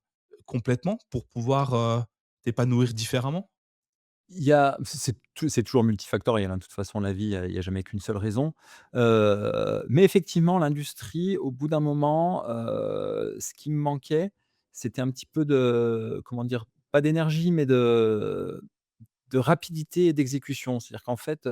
complètement, pour pouvoir, t'épanouir différemment? C'est toujours multifactoriel, hein, de toute façon la vie, il y a jamais qu'une seule raison. Mais effectivement l'industrie au bout d'un moment, ce qui me manquait, c'était un petit peu de comment dire? Pas d'énergie, mais de rapidité et d'exécution. C'est-à-dire qu'en fait,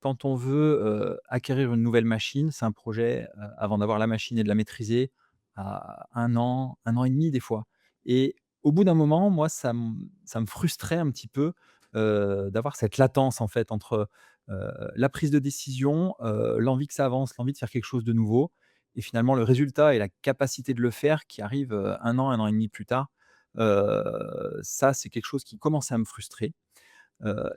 quand on veut, acquérir une nouvelle machine, c'est un projet, avant d'avoir la machine et de la maîtriser, à 1 an et demi des fois. Et au bout d'un moment, moi, ça me frustrait un petit peu, d'avoir cette latence en fait entre, la prise de décision, l'envie que ça avance, l'envie de faire quelque chose de nouveau et finalement le résultat et la capacité de le faire qui arrive, 1 an et demi plus tard, ça c'est quelque chose qui commençait à me frustrer.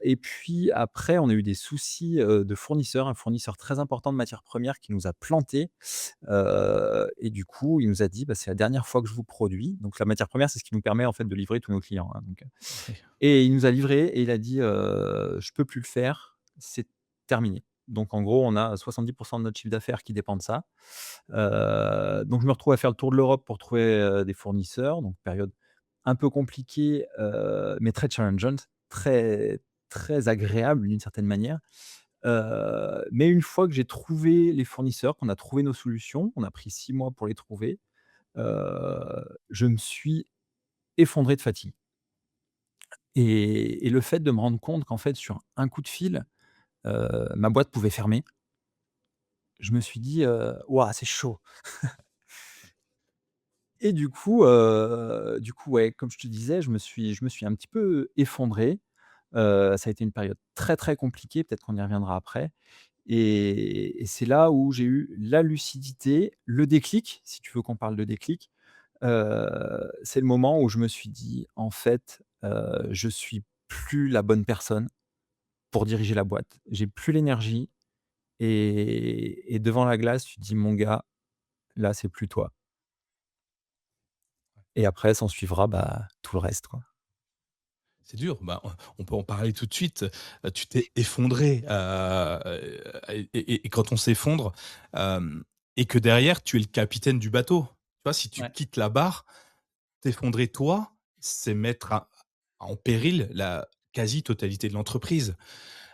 Et puis après, on a eu des soucis, de fournisseurs, un fournisseur très important de matières premières qui nous a plantés, et du coup, il nous a dit: «Bah, c'est la dernière fois que je vous produis». Donc la matière première, c'est ce qui nous permet en fait de livrer tous nos clients, hein, donc Ouais. et il nous a livré et il a dit: «Je peux plus le faire, c'est terminé». Donc en gros, on a 70 de notre chiffre d'affaires qui dépend de ça. Donc je me retrouve à faire le tour de l'Europe pour trouver, des fournisseurs, donc période un peu compliquée, mais très challengeante, très très agréable d'une certaine manière. Mais une fois que j'ai trouvé les fournisseurs, qu'on a trouvé nos solutions, on a pris 6 mois pour les trouver, je me suis effondré de fatigue et le fait de me rendre compte qu'en fait sur un coup de fil, ma boîte pouvait fermer, je me suis dit: «Waouh, c'est chaud». Et du coup, ouais, comme je te disais, je me suis un petit peu effondré. Ça a été une période très, très compliquée, peut-être qu'on y reviendra après et c'est là où j'ai eu la lucidité, le déclic, si tu veux qu'on parle de déclic. C'est le moment où je me suis dit: «En fait, je suis plus la bonne personne pour diriger la boîte. J'ai plus l'énergie» et devant la glace, tu te dis: «Mon gars, là, c'est plus toi» et après s'en suivra, bah, tout le reste, quoi. C'est dur, bah, on peut en parler tout de suite. Tu t'es effondré, et quand on s'effondre, et que derrière tu es le capitaine du bateau. Tu vois? Si tu Ouais. quittes la barre, t'effondrer toi, c'est mettre en péril la quasi-totalité de l'entreprise.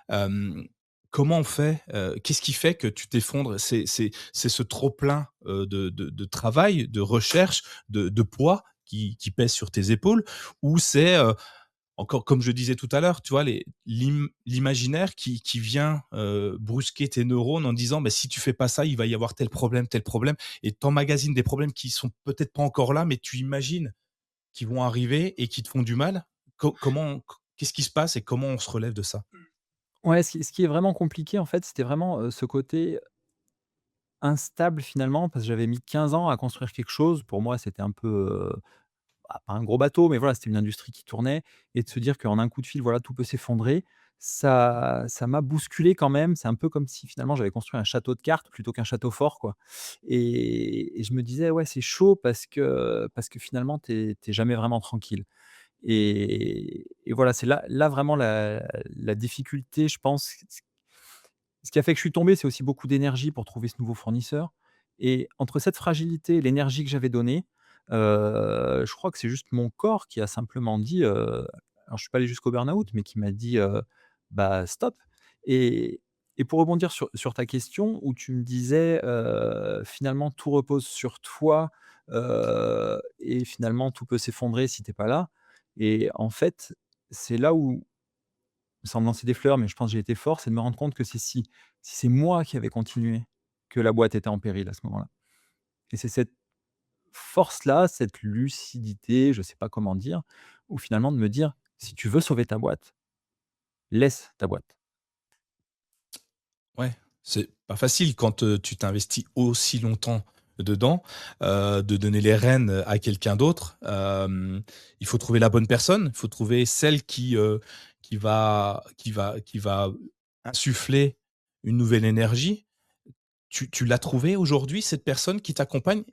Hem, Comment on fait? Qu'est-ce qui fait que tu t'effondres? C'est ce trop plein, de travail, de recherche, de poids qui pèse sur tes épaules? Ou c'est, encore comme je disais tout à l'heure, tu vois, l'imaginaire qui vient, brusquer tes neurones en disant: «Bah, si tu fais pas ça, il va y avoir tel problème» et tu emmagasines des problèmes qui sont peut-être pas encore là, mais tu imagines qu'ils vont arriver et qui te font du mal. Comment qu'est-ce qui se passe et comment on se relève de ça? Ouais, ce qui est vraiment compliqué, en fait, c'était vraiment, ce côté instable, finalement, parce que j'avais mis 15 ans à construire quelque chose. Pour moi, c'était un peu, pas un gros bateau, mais voilà, c'était une industrie qui tournait et de se dire qu'en un coup de fil, voilà, tout peut s'effondrer, ça m'a bousculé quand même. C'est un peu comme si, finalement, j'avais construit un château de cartes plutôt qu'un château fort, quoi et je me disais: «Ouais, c'est chaud parce que finalement, tu es jamais vraiment tranquille». Et voilà, c'est là vraiment la difficulté, je pense. Ce qui a fait que je suis tombé, c'est aussi beaucoup d'énergie pour trouver ce nouveau fournisseur et entre cette fragilité et l'énergie que j'avais donnée, je crois que c'est juste mon corps qui a simplement dit, alors je suis pas allé jusqu'au burn-out, mais qui m'a dit, «Bah, stop» et et pour rebondir sur ta question où tu me disais, finalement tout repose sur toi, et finalement tout peut s'effondrer si tu es pas là et en fait, c'est là où sans me lancer des fleurs, mais je pense que j'ai été fort, c'est de me rendre compte que si c'est moi qui avais continué, que la boîte était en péril à ce moment-là. Et c'est cette force-là, cette lucidité, je ne sais pas comment dire, ou finalement de me dire: «Si tu veux sauver ta boîte, laisse ta boîte». Ouais, c'est pas facile quand, tu t'investis aussi longtemps dedans, de donner les rênes à quelqu'un d'autre. Il faut trouver la bonne personne, il faut trouver celle qui va insuffler une nouvelle énergie. Tu l'as trouvée aujourd'hui, cette personne qui t'accompagne?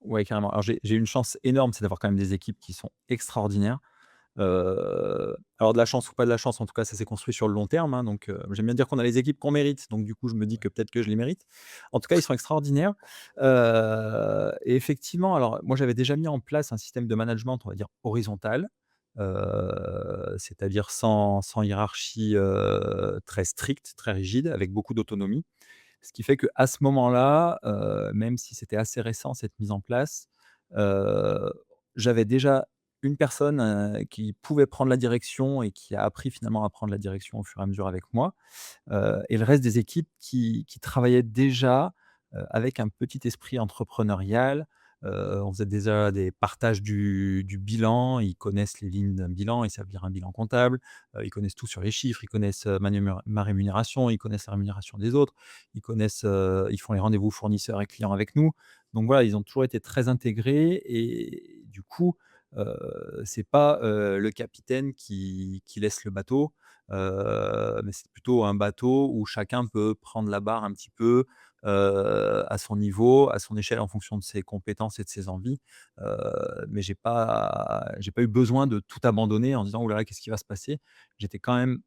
Ouais, carrément. Alors j'ai une chance énorme, c'est d'avoir quand même des équipes qui sont extraordinaires. Alors de la chance ou pas de la chance, en tout cas, ça s'est construit sur le long terme, hein, donc j'aime bien dire qu'on a les équipes qu'on mérite, donc du coup, je me dis que peut-être que je les mérite. En tout cas, ils sont extraordinaires, et effectivement, alors moi, j'avais déjà mis en place un système de management, on va dire horizontal, c'est-à-dire sans hiérarchie, très stricte, très rigide, avec beaucoup d'autonomie. Ce qui fait qu'à ce moment-là, même si c'était assez récent cette mise en place, heu, j'avais déjà une personne, qui pouvait prendre la direction et qui a appris finalement à prendre la direction au fur et à mesure avec moi, et le reste des équipes qui travaillaient déjà, avec un petit esprit entrepreneurial, On faisait déjà des partages du bilan. Ils connaissent les lignes d'un bilan, ils savent lire un bilan comptable, ils connaissent tout sur les chiffres, ils connaissent, ma rémunération, ils connaissent la rémunération des autres, ils font les rendez-vous fournisseurs et clients avec nous. Donc voilà, ils ont toujours été très intégrés et du coup, c'est pas, le capitaine qui laisse le bateau, mais c'est plutôt un bateau où chacun peut prendre la barre un petit peu, à son niveau, à son échelle, en fonction de ses compétences et de ses envies. Mais j'ai pas eu besoin de tout abandonner en disant: «Ouh là là, qu'est-ce qui va se passer?» J'étais quand même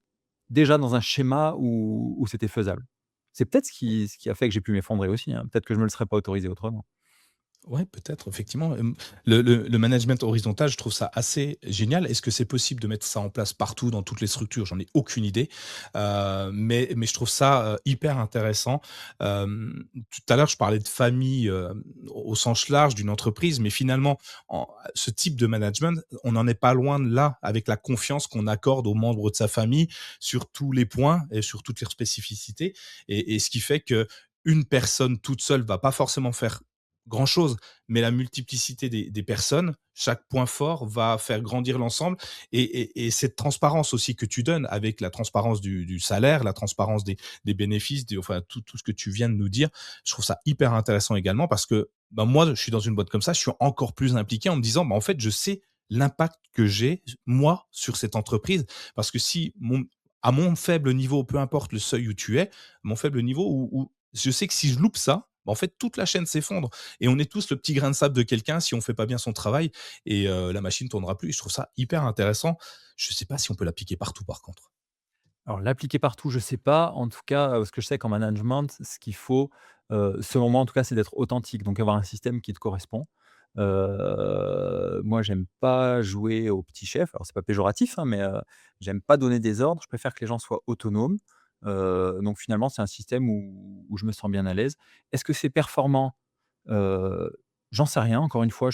déjà dans un schéma où c'était faisable. C'est peut-être ce qui a fait que j'ai pu m'effondrer aussi, hein. Peut-être que je me le serais pas autorisé autrement. Ouais, peut-être, effectivement. Le management horizontal, je trouve ça assez génial. Est-ce que c'est possible de mettre ça en place partout, dans toutes les structures? J'en ai aucune idée, mais je trouve ça, hyper intéressant. Tout à l'heure, je parlais de famille, au sens large d'une entreprise, mais finalement, ce type de management, on n'en est pas loin de là, avec la confiance qu'on accorde aux membres de sa famille sur tous les points et sur toutes leurs spécificités et ce qui fait que une personne toute seule va pas forcément faire grand-chose, mais la multiplicité des personnes, chaque point fort va faire grandir l'ensemble et cette transparence aussi que tu donnes avec la transparence du salaire, la transparence des bénéfices, enfin tout ce que tu viens de nous dire, je trouve ça hyper intéressant également parce que, bah, moi, je suis dans une boîte comme ça, je suis encore plus impliqué en me disant: «Bah, en fait, je sais l'impact que j'ai, moi, sur cette entreprise». Parce que si à mon faible niveau, peu importe le seuil où tu es, mon faible niveau où je sais que si je loupe ça, bah, en fait, toute la chaîne s'effondre et on est tous le petit grain de sable de quelqu'un si on fait pas bien son travail et la machine tournera plus. Et je trouve ça hyper intéressant. Je sais pas si on peut l'appliquer partout par contre. Alors l'appliquer partout, je sais pas. En tout cas, ce que je sais qu'en management, ce qu'il faut, selon moi en tout cas, c'est d'être authentique, donc avoir un système qui te correspond. Moi, j'aime pas jouer au petit chef. Alors c'est pas péjoratif, hein, mais j'aime pas donner des ordres. Je préfère que les gens soient autonomes. Donc finalement, c'est un système où je me sens bien à l'aise. Est-ce que c'est performant? Heu, J'en sais rien. Encore une fois,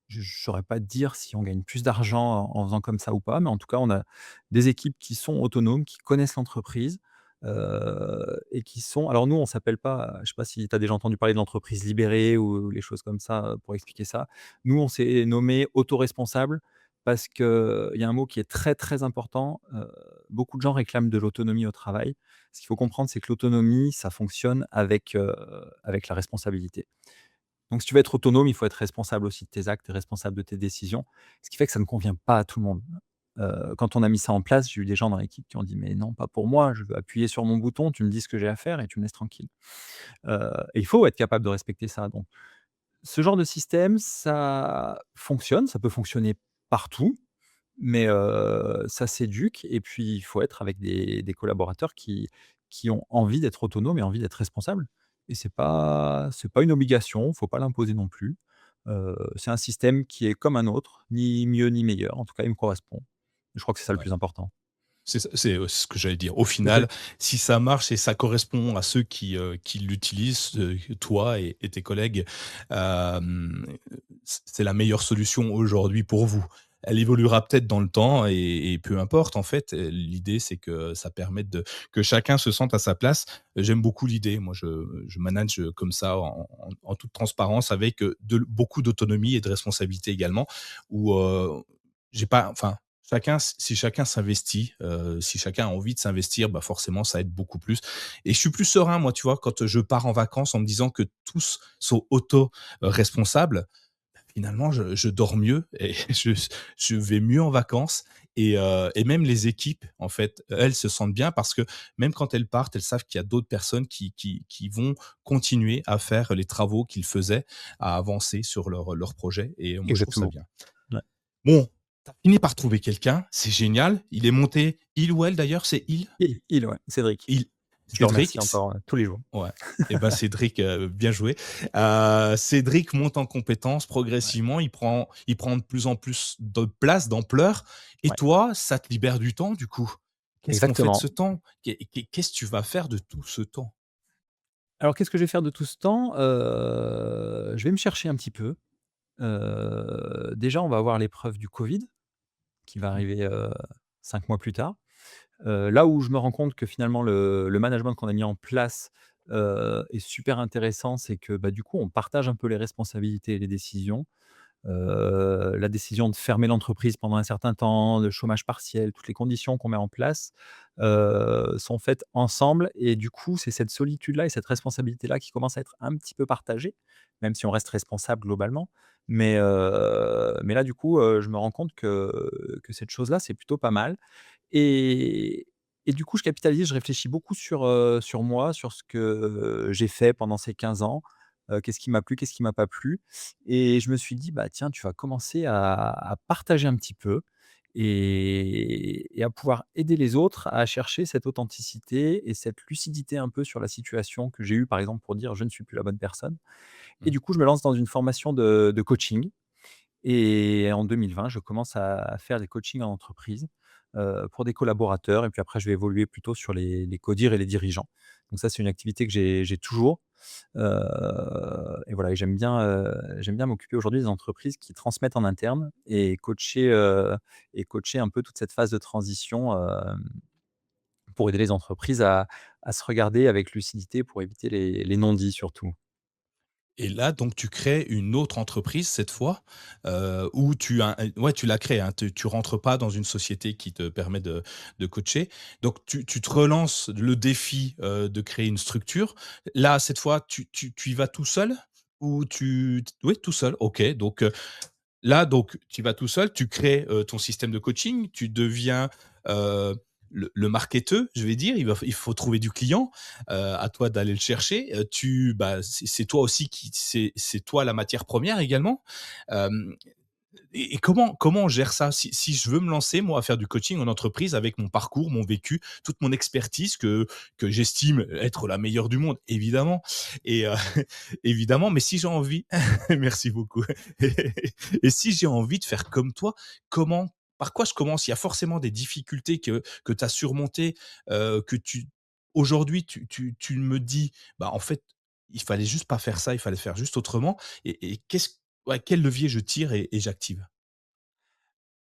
je saurais pas te dire si on gagne plus d'argent en faisant comme ça ou pas, mais en tout cas, on a des équipes qui sont autonomes, qui connaissent l'entreprise, et qui sont alors nous, on s'appelle pas, je sais pas si tu as déjà entendu parler de l'entreprise libérée ou les choses comme ça, pour expliquer ça. Nous, on s'est nommé autoresponsable parce qu'il y a un mot qui est très, très important. Beaucoup de gens réclament de l'autonomie au travail. Ce qu'il faut comprendre, c'est que l'autonomie, ça fonctionne avec la responsabilité. Donc si tu veux être autonome, il faut être responsable aussi de tes actes et responsable de tes décisions. Ce qui fait que ça ne convient pas à tout le monde. Quand on a mis ça en place, j'ai eu des gens dans l'équipe qui ont dit: «Mais non, pas pour moi, je veux appuyer sur mon bouton, tu me dis ce que j'ai à faire et tu me laisses tranquille». Et il faut être capable de respecter ça. Donc ce genre de système, ça fonctionne, ça peut fonctionner partout, mais ça s'éduque et puis il faut être avec des collaborateurs qui ont envie d'être autonomes et envie d'être responsables et c'est pas une obligation, faut pas l'imposer non plus. C'est un système qui est comme un autre, ni mieux ni meilleur. En tout cas, il me correspond. Je crois que c'est ça le Ouais. plus important. C'est ce que j'allais dire. Au Exact. final, si ça marche et ça correspond à ceux qui l'utilisent, toi et tes collègues, c'est la meilleure solution aujourd'hui pour vous. Elle évoluera peut-être dans le temps et peu importe en fait, l'idée c'est que ça permette de que chacun se sente à sa place. J'aime beaucoup l'idée. Moi je manage, comme ça en toute transparence avec, beaucoup d'autonomie et de responsabilité également où, j'ai pas enfin si chacun s'investit, si chacun a envie de s'investir, bah, forcément ça aide beaucoup plus et je suis plus serein moi, tu vois? Quand je pars en vacances en me disant que tous sont responsables, finalement je dors mieux et je vais mieux en vacances et même les équipes en fait, elles se sentent bien parce que même quand elles partent, elles savent qu'il y a d'autres personnes qui vont continuer à faire les travaux qu'ils faisaient, à avancer sur leur projet et moi je trouve ça Exactement. bien. Ouais. Bon, tu as fini par trouver quelqu'un, c'est génial. Il est monté il ou elle d'ailleurs? C'est il? Il, ouais, Cédric. Il Je le Cédric? remercie encore, tous les jours. Ouais et ben, Cédric, bien joué. Cédric monte en compétences Ouais, progressivement, il prend de plus en plus de place, d'ampleur et ouais, toi, ça te libère du temps du coup. Qu'est-ce qu'on fait de ce exactement. temps? Qu'est-ce que tu vas faire de tout ce temps? Alors qu'est-ce que je vais faire de tout ce temps? Je vais me chercher un petit peu. Déjà, on va avoir l'épreuve du covid qui va Mmh. arriver, 5 mois plus tard. Là où je me rends compte que finalement le management qu'on a mis en place, est super intéressant, c'est que, bah, du coup, on partage un peu les responsabilités et les décisions. La décision de fermer l'entreprise pendant un certain temps, le chômage partiel, toutes les conditions qu'on met en place, sont faites ensemble et du coup, c'est cette solitude-là et cette responsabilité-là qui commence à être un petit peu partagée, même si on reste responsable globalement. Mais là, du coup, je me rends compte que cette chose-là, c'est plutôt pas mal et et du coup, je capitalise, je réfléchis beaucoup sur moi, sur ce que j'ai fait pendant ces 15 ans, qu'est-ce qui m'a plu, qu'est-ce qui m'a pas plu et je me suis dit: «Bah, tiens, tu vas commencer à partager un petit peu et à pouvoir aider les autres à chercher cette authenticité et cette lucidité un peu sur la situation que j'ai eue, par exemple, pour dire: "Je ne suis plus la bonne personne"» et Mmh. du coup, je me lance dans une formation de coaching et en 2020, je commence à faire des coachings en entreprise, pour des collaborateurs et puis après je vais évoluer plutôt sur les codires et les dirigeants. Donc ça, c'est une activité que j'ai toujours, heu et voilà et j'aime bien m'occuper aujourd'hui des entreprises qui transmettent en interne et coacher un peu toute cette phase de transition, pour aider les entreprises à se regarder avec lucidité pour éviter les non-dits surtout. Et là, donc tu crées une autre entreprise cette fois, où tu as ouais, tu l'as créée, hein, tu rentres pas dans une société qui te permet de coacher. Donc tu te relances le défi, de créer une structure. Là, cette fois, tu y vas tout seul? Ou oui, tout seul, OK. Donc, là, donc, tu vas tout seul, tu crées, ton système de coaching, tu deviens, heu, le marketeur, je vais dire. Il faut trouver du client, à toi d'aller le chercher. C'est toi aussi qui c'est toi la matière première également. Hem et comment on gère ça? Si je veux me lancer, moi, à faire du coaching en entreprise avec mon parcours, mon vécu, toute mon expertise que j'estime être la meilleure du monde, évidemment et évidemment, mais si j'ai envie merci beaucoup et si j'ai envie de faire comme toi, comment par quoi je commence? Il y a forcément des difficultés que tu as surmontées, que tu aujourd'hui, tu me dis: «Bah, en fait, il fallait juste pas faire ça, il fallait faire juste autrement» et qu'est-ce ouais, quel levier je tire et j'active?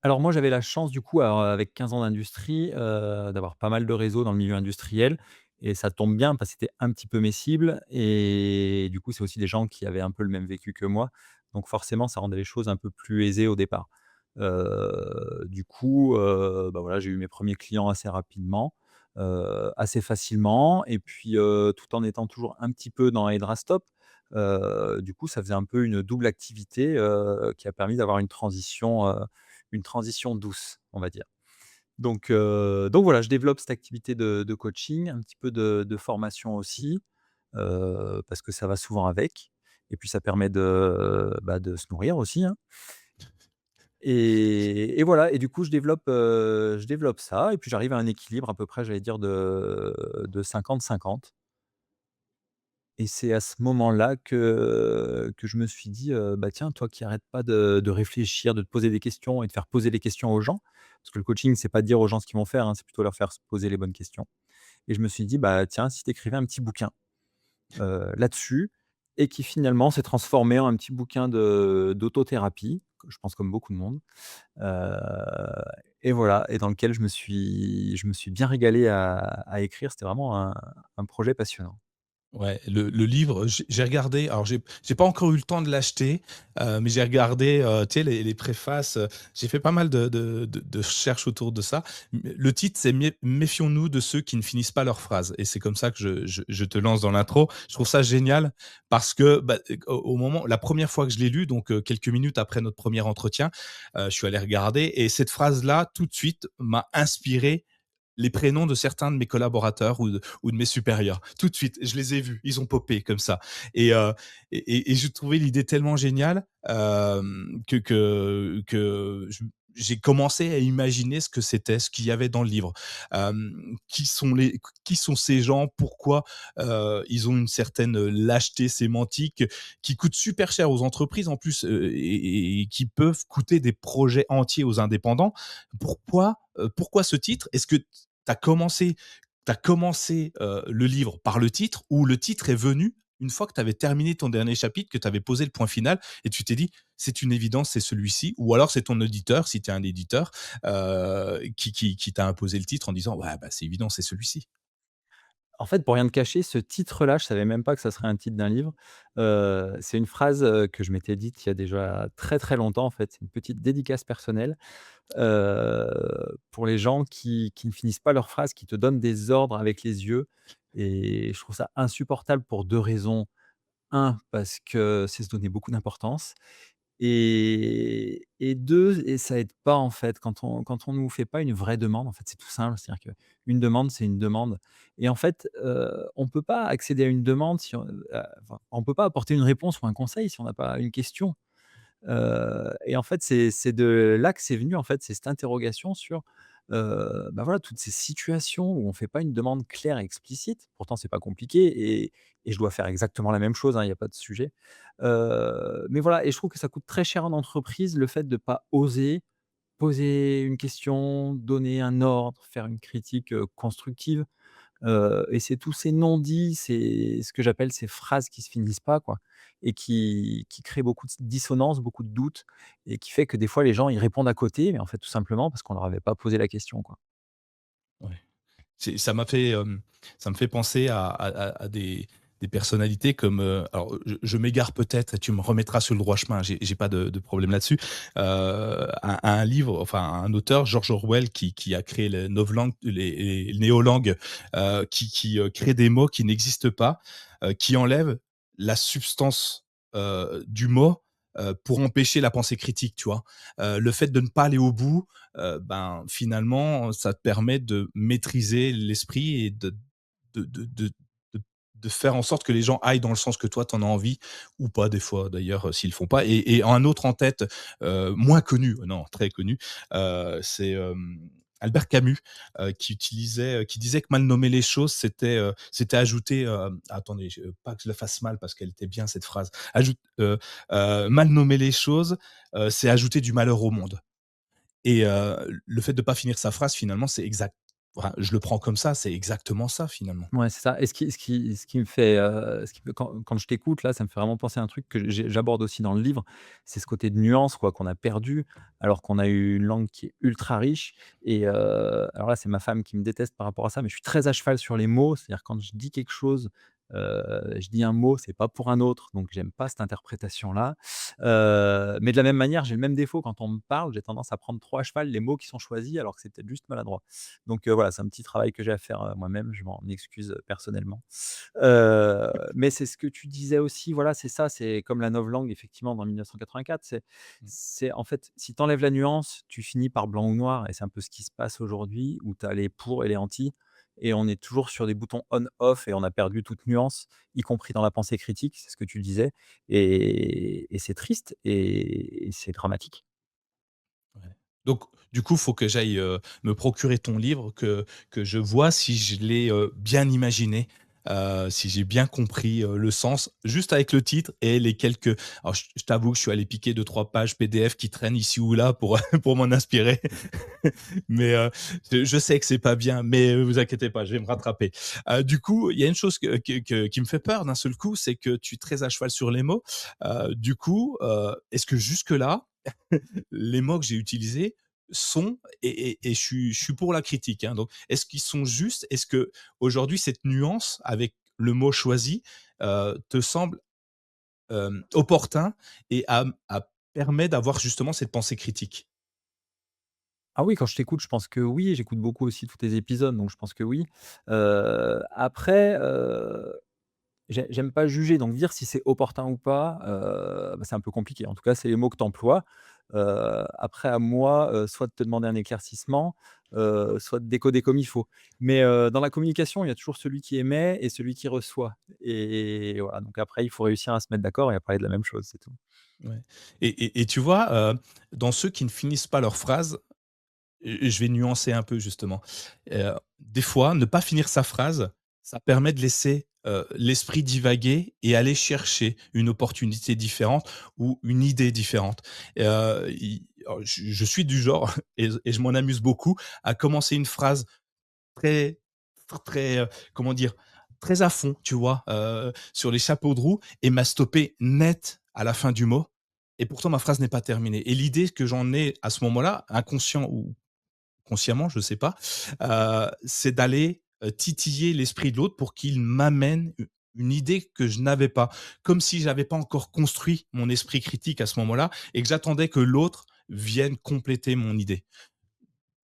Alors moi, j'avais la chance du coup, alors, avec 15 ans d'industrie, d'avoir pas mal de réseaux dans le milieu industriel et ça tombe bien parce que c'était un petit peu mes cibles et du coup, c'est aussi des gens qui avaient un peu le même vécu que moi. Donc forcément, ça rendait les choses un peu plus aisées au départ. Du coup, bah, voilà, j'ai eu mes premiers clients assez rapidement, assez facilement et puis, tout en étant toujours un petit peu dans Hydrastop. Du coup, ça faisait un peu une double activité, qui a permis d'avoir une transition douce, on va dire. Donc voilà, je développe cette activité de coaching, un petit peu de formation aussi, parce que ça va souvent avec et puis ça permet de se nourrir aussi, hein et voilà et du coup je développe ça et puis j'arrive à un équilibre à peu près, j'allais dire de 50-50 et c'est à ce moment-là que je me suis dit, «Bah, tiens, toi qui arrêtes pas de réfléchir, de te poser des questions et de faire poser les questions aux gens», parce que le coaching, c'est pas dire aux gens ce qu'ils vont faire, hein, c'est plutôt leur faire se poser les bonnes questions et je me suis dit: «Bah, tiens, si tu écrivais un petit bouquin, là-dessus» et qui finalement s'est transformé en un petit bouquin d'autothérapie, je pense comme beaucoup de monde, heu et voilà et dans lequel je me suis bien régalé à écrire. C'était vraiment un projet passionnant. Ouais, le livre, j'ai regardé, alors j'ai pas encore eu le temps de l'acheter, mais j'ai regardé, tu sais les préfaces, j'ai fait pas mal de recherches autour de ça. Le titre, c'est «Méfions-nous de ceux qui ne finissent pas leurs phrases» et c'est comme ça que je te lance dans l'intro. Je trouve ça génial parce que, bah, au moment la première fois que je l'ai lu, donc quelques minutes après notre premier entretien, je suis allé regarder et cette phrase-là, tout de suite, m'a inspiré les prénoms de certains de mes collaborateurs ou de mes supérieurs. Tout de suite, je les ai vus, ils ont popé comme ça et et je trouvais l'idée tellement géniale, j'ai commencé à imaginer ce que c'était, ce qu'il y avait dans le livre. Qui sont ces gens? Pourquoi, ils ont une certaine, lâcheté sémantique qui coûte super cher aux entreprises en plus, et qui peuvent coûter des projets entiers aux indépendants. Pourquoi ce titre? Est-ce que tu as commencé, le livre par le titre ou le titre est venu une fois que tu avais terminé ton dernier chapitre, que tu avais posé le point final et tu t'es dit: «C'est une évidence, c'est celui-ci» ou alors c'est ton auditeur, si tu es un éditeur, qui t'a imposé le titre en disant: «Ouais, bah, c'est évident, c'est celui-ci»? En fait, pour rien te cacher, ce titre-là, je savais même pas que ça serait un titre d'un livre. C'est une phrase, que je m'étais dite il y a déjà très, très longtemps, en fait. C'est une petite dédicace personnelle, heu, pour les gens qui ne finissent pas leurs phrases, qui te donnent des ordres avec les yeux et je trouve ça insupportable pour 2 raisons. Un, parce que c'est se donner beaucoup d'importance et 2 et ça aide pas, en fait, quand on nous fait pas une vraie demande, en fait, c'est tout simple. C'est-à-dire qu'une demande, c'est une demande et en fait, on peut pas accéder à une demande si enfin, on peut pas apporter une réponse ou un conseil si on n'a pas une question. Et en fait, c'est de là que c'est venu, en fait, c'est cette interrogation sur, bah, voilà, toutes ces situations où on fait pas une demande claire et explicite. Pourtant, c'est pas compliqué et je dois faire exactement la même chose, hein, il y a pas de sujet. Mais voilà et je trouve que ça coûte très cher en entreprise, le fait de pas oser poser une question, donner un ordre, faire une critique, constructive. Et c'est tous ces non-dits, c'est ce que j'appelle ces phrases qui se finissent pas, quoi et qui créent beaucoup de dissonance, beaucoup de doutes et qui fait que des fois les gens, ils répondent à côté, mais en fait, tout simplement parce qu'on leur avait pas posé la question, quoi. Ouais. Ça m'a fait, ça me fait penser à des personnalités comme, alors je m'égare peut-être et tu me remettras sur le droit chemin, j'ai pas de problème là-dessus. Un livre, enfin un auteur, George Orwell, qui a créé les novlangues les néolangues, qui crée des mots qui n'existent pas, qui enlèvent la substance, du mot, pour empêcher la pensée critique, tu vois? Le fait de ne pas aller au bout, ben, finalement, ça te permet de maîtriser l'esprit et de de faire en sorte que les gens aillent dans le sens que toi, tu en as envie ou pas des fois d'ailleurs, s'ils le font pas et un autre en tête, moins connu, non, très connu, c'est, Albert Camus, qui disait que mal nommer les choses, c'était ajouter, attendez, pas que je la fasse mal parce qu'elle était bien cette phrase. Mal nommer les choses, c'est ajouter du malheur au monde. Et le fait de pas finir sa phrase finalement, c'est exact enfin, je le prends comme ça, c'est exactement ça finalement. Ouais, c'est ça et ce qui me fait, ce qui me quand je t'écoute là, ça me fait vraiment penser à un truc que j'aborde aussi dans le livre. C'est ce côté de nuance quoi, qu'on a perdu, alors qu'on a eu une langue qui est ultra riche et alors là, c'est ma femme qui me déteste par rapport à ça, mais je suis très à cheval sur les mots. C'est-à-dire quand je dis quelque chose, je dis un mot, c'est pas pour un autre, donc j'aime pas cette interprétation-là. Mais de la même manière, j'ai le même défaut quand on me parle, j'ai tendance à prendre trop à cheval les mots qui sont choisis alors que c'est peut-être juste maladroit. Donc voilà, c'est un petit travail que j'ai à faire, moi-même, je m'en excuse, personnellement. Mais c'est ce que tu disais aussi, voilà, c'est ça, c'est comme la novlangue effectivement dans 1984, Mmh. c'est en fait, si tu enlèves la nuance, tu finis par blanc ou noir et c'est un peu ce qui se passe aujourd'hui où tu as les pour et les anti et on est toujours sur des boutons on-off et on a perdu toute nuance, y compris dans la pensée critique, c'est ce que tu disais et c'est triste et c'est dramatique. Ouais. Donc du coup, faut que j'aille, me procurer ton livre, que je vois si je l'ai, bien imaginé, si j'ai bien compris, le sens, juste avec le titre et les quelques alors je t'avoue que je suis allé piquer deux trois pages PDF qui traînent ici ou là pour, pour m'en inspirer. Mais, je sais que c'est pas bien, mais vous inquiétez pas, je vais me rattraper. Du coup, il y a une chose qui me fait peur d'un seul coup, c'est que tu es très à cheval sur les mots. Du coup, est-ce que jusque là, les mots que j'ai utilisés sont et je suis pour la critique, hein, donc est-ce qu'ils sont justes? Est-ce que aujourd'hui cette nuance avec le mot choisi, te semble, opportun et permet d'avoir justement cette pensée critique? Ah oui, quand je t'écoute, je pense que oui, j'écoute beaucoup aussi tous tes épisodes, donc je pense que oui. Après, j'aime pas juger, donc dire si c'est opportun ou pas, bah, c'est un peu compliqué. En tout cas, c'est les mots que tu emploies. Après à moi, soit de te demander un éclaircissement, soit de décoder comme il faut. Mais, dans la communication, il y a toujours celui qui émet et celui qui reçoit et voilà, donc après il faut réussir à se mettre d'accord et à parler de la même chose, c'est tout. Ouais et tu vois, dans ceux qui ne finissent pas leur phrase, je vais nuancer un peu justement. Des fois, ne pas finir sa phrase, ça permet de laisser, l'esprit divaguer et aller chercher une opportunité différente ou une idée différente. I alors je suis du genre et je m'en amuse beaucoup à commencer une phrase très très, comment dire? Très à fond, tu vois? Sur les chapeaux de roue et m'a stoppé net à la fin du mot et pourtant ma phrase n'est pas terminée et l'idée que j'en ai à ce moment-là, inconscient ou consciemment, je sais pas, c'est d'aller titiller l'esprit de l'autre pour qu'il m'amène une idée que je n'avais pas. Comme si j'avais pas encore construit mon esprit critique à ce moment-là et que j'attendais que l'autre vienne compléter mon idée.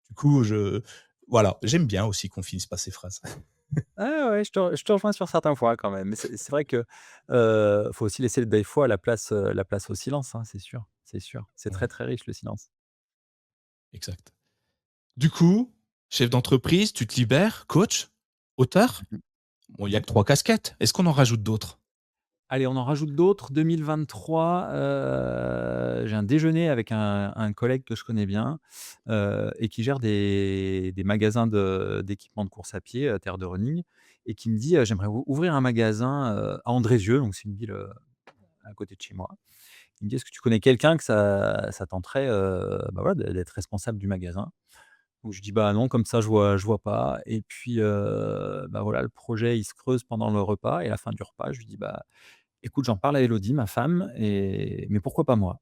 Du coup, voilà, j'aime bien aussi qu'on finisse pas ces phrases. Ah ouais, je te rejoins sur certains points quand même, mais c'est vrai que, faut aussi laisser des fois la place au silence, hein, c'est sûr, c'est sûr. C'est très, Ouais, très riche le silence. exact. Du coup, chef d'entreprise, tu te libères, coach, auteur? Mmh Bon, il y a mh. que 3 casquettes. Est-ce qu'on en rajoute d'autres? Allez, on en rajoute d'autres. 2023, j'ai un déjeuner avec un collègue que je connais bien, et qui gère des magasins d'équipements de course à pied, terre de running et qui me dit: «J'aimerais ouvrir un magasin, à Andrézieux», donc c'est une ville, à côté de chez moi. Il me dit: «Est-ce que tu connais quelqu'un que ça tenterait, bah, voilà, d'être responsable du magasin?» Donc je dis: «Bah, non, comme ça, je vois pas» et puis, bah, voilà, le projet, il se creuse pendant le repas et à la fin du repas, je lui dis: «Bah, écoute, j'en parle à Élodie, ma femme et mais pourquoi pas moi?»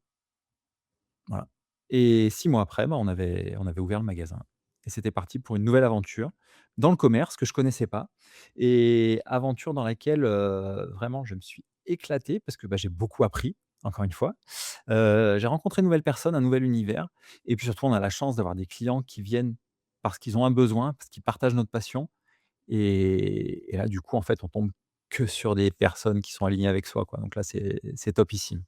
Voilà et 6 mois après, bah, on avait ouvert le magasin et c'était parti pour une nouvelle aventure dans le commerce que je connaissais pas et aventure dans laquelle, vraiment je me suis éclaté parce que, bah, j'ai beaucoup appris, encore une fois. J'ai rencontré de nouvelles personnes, un nouvel univers et puis surtout, on a la chance d'avoir des clients qui viennent parce qu'ils ont un besoin, parce qu'ils partagent notre passion et là, du coup, en fait, on tombe que sur des personnes qui sont alignées avec soi, quoi. Donc là, c'est topissime.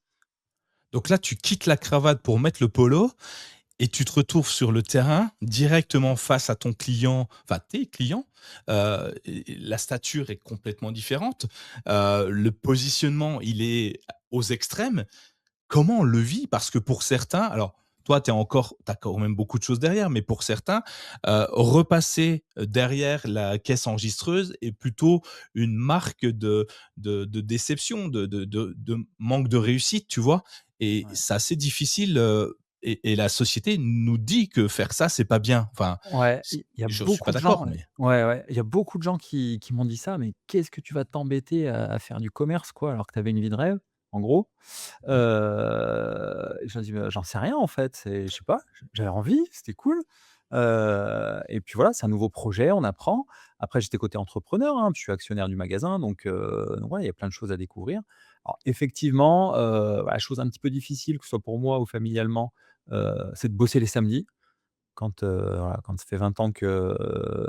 Donc là, tu quittes la cravate pour mettre le polo et tu te retrouves sur le terrain, directement face à ton client, enfin tes clients. Et la stature est complètement différente. Le positionnement, il est aux extrêmes. Comment on le vit? Parce que pour certains, alors toi, tu as quand même beaucoup de choses derrière, mais pour certains, repasser derrière la caisse enregistreuse est plutôt une marque de déception, de manque de réussite, tu vois? Et Ouais. c'est assez difficile, et la société nous dit que faire ça, c'est pas bien. Enfin, Ouais, c il y a je suis pas beaucoup de gens d'accord, ouais. mais Ouais, ouais, il y a beaucoup de gens qui m'ont dit ça: «Mais qu'est-ce que tu vas t'embêter à faire du commerce, quoi, alors que tu avais une vie de rêve?» en gros. Je leur dis: «Bah, j'en sais rien, en fait, c'est je sais pas, j'avais envie, c'était cool». Et puis voilà, c'est un nouveau projet, on apprend. Après, j'étais côté entrepreneur, hein, je suis actionnaire du magasin, donc voilà, il y a plein de choses à découvrir. Alors effectivement, voilà, chose un petit peu difficile, que ce soit pour moi ou familialement, c'est de bosser les samedis. Quand, voilà, quand ça fait 20 ans que,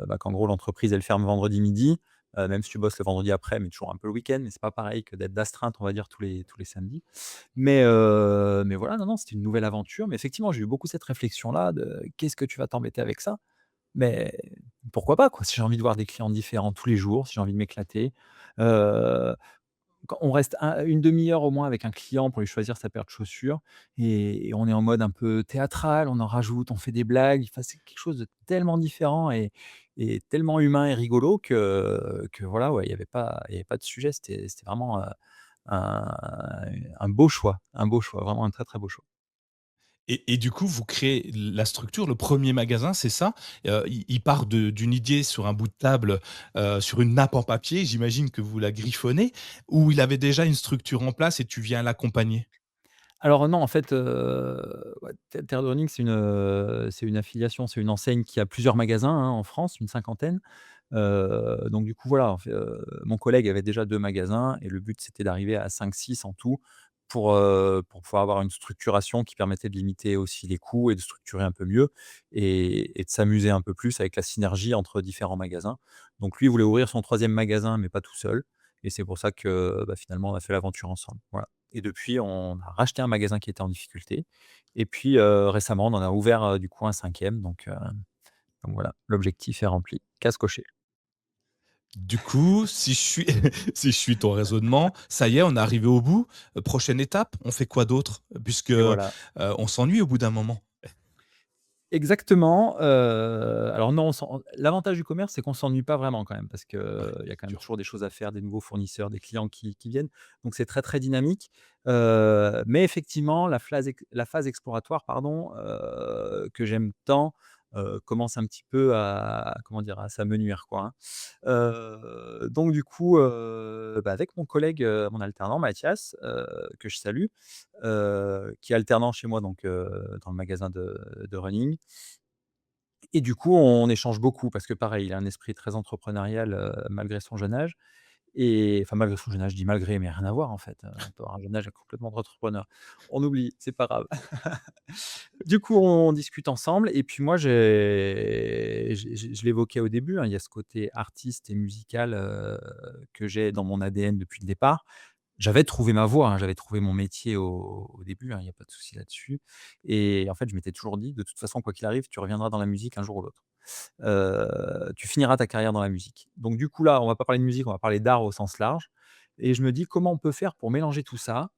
bah, qu'en gros l'entreprise elle ferme vendredi midi, même si tu bosses le vendredi après, mais toujours un peu le week-end, mais c'est pas pareil que d'être d'astreinte, on va dire tous les samedis. Mais voilà, non, non, c'était une nouvelle aventure, mais effectivement, j'ai eu beaucoup cette réflexion-là de: «Qu'est-ce que tu vas t'embêter avec ça?» Mais pourquoi pas, quoi? Si j'ai envie de voir des clients différents tous les jours, si j'ai envie de m'éclater, heu quand on reste une demi-heure au moins avec un client pour lui choisir sa paire de chaussures et on est en mode un peu théâtral, on en rajoute, on fait des blagues, enfin, c'est quelque chose de tellement différent et tellement humain et rigolo que voilà, ouais, il y avait pas de sujet. C'était vraiment, un un beau choix, vraiment un très, très beau choix. et du coup, vous créez la structure, le premier magasin, c'est ça? Il part d'une idée sur un bout de table, sur une nappe en papier, j'imagine que vous la griffonnez, ou il avait déjà une structure en place et tu viens l'accompagner? Alors non, en fait, ouais, Terre de Running, c'est une affiliation, c'est une enseigne qui a plusieurs magasins, hein, en France, une cinquantaine. Donc du coup, voilà, en fait, mon collègue avait déjà 2 magasins et le but, c'était d'arriver à 5-6 en tout pour pouvoir avoir une structuration qui permettait de limiter aussi les coûts et de structurer un peu mieux et de s'amuser un peu plus avec la synergie entre différents magasins. Donc lui, il voulait ouvrir son troisième magasin, mais pas tout seul et c'est pour ça que, bah, finalement, on a fait l'aventure ensemble, voilà et depuis, on a racheté un magasin qui était en difficulté et puis, récemment, on en a ouvert, du coup, un cinquième. Donc voilà, l'objectif est rempli, case cochée. Du coup, si je suis si je suis ton raisonnement, ça y est, on est arrivé au bout. Prochaine étape, on fait quoi d'autre? Puisque, Et voilà. on s'ennuie au bout d'un moment. Exactement, alors non, l'avantage du commerce, c'est qu'on s'ennuie pas vraiment quand même parce qu'il Ouais, y a quand c'est même sûr. toujours des choses à faire, des nouveaux fournisseurs, des clients qui viennent, donc c'est très, très dynamique, mais effectivement la phase exploratoire pardon, que j'aime tant, commence un petit peu à comment dire? À s'amenuire quoi, hein. Donc du coup, bah, avec mon collègue, mon alternant Mathias, que je salue, qui est alternant chez moi donc dans le magasin de running Et du coup, on échange beaucoup parce que pareil, il a un esprit très entrepreneurial, malgré son jeune âge. Et enfin, malgré son jeune âge, je dis malgré, mais rien à voir en fait, on peut avoir un jeune âge et complètement entrepreneur. On oublie, c'est pas grave. Du coup, on discute ensemble et puis moi, je l'évoquais au début, hein, il y a ce côté artiste et musical, que j'ai dans mon ADN depuis le départ. J'avais trouvé ma voie, hein, j'avais trouvé mon métier au début, hein, il y a pas de souci là-dessus et en fait, je m'étais toujours dit: «De toute façon, quoi qu'il arrive, tu reviendras dans la musique un jour ou l'autre. Tu finiras ta carrière dans la musique». Donc du coup, là, on va pas parler de musique, on va parler d'art au sens large et je me dis: «Comment on peut faire pour mélanger tout ça?»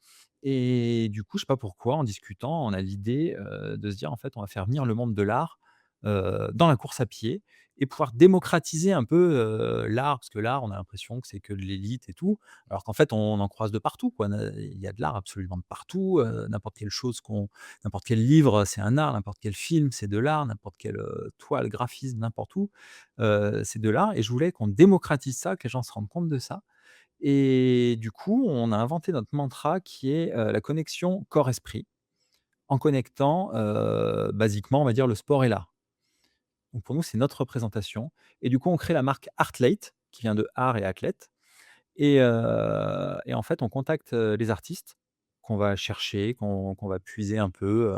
Et du coup, je sais pas pourquoi, en discutant, on a l'idée, de se dire: «En fait, on va faire venir le monde de l'art, dans la course à pied et pouvoir démocratiser un peu, l'art». Parce que l'art, on a l'impression que c'est que de l'élite et tout, alors qu'en fait, on en croise de partout, quoi. Il y a de l'art absolument de partout, n'importe quel livre, c'est un art, n'importe quel film, c'est de l'art, n'importe quelle, toile, graphisme, n'importe où, c'est de l'art et je voulais qu'on démocratise ça, que les gens se rendent compte de ça et du coup, on a inventé notre mantra qui est, la connexion corps-esprit, en connectant, basiquement, on va dire, le sport et l'art. Donc pour nous, c'est notre représentation et du coup, on crée la marque Artlate, qui vient de art et athlète et en fait, on contacte, les artistes qu'on va chercher, qu'on va puiser un peu,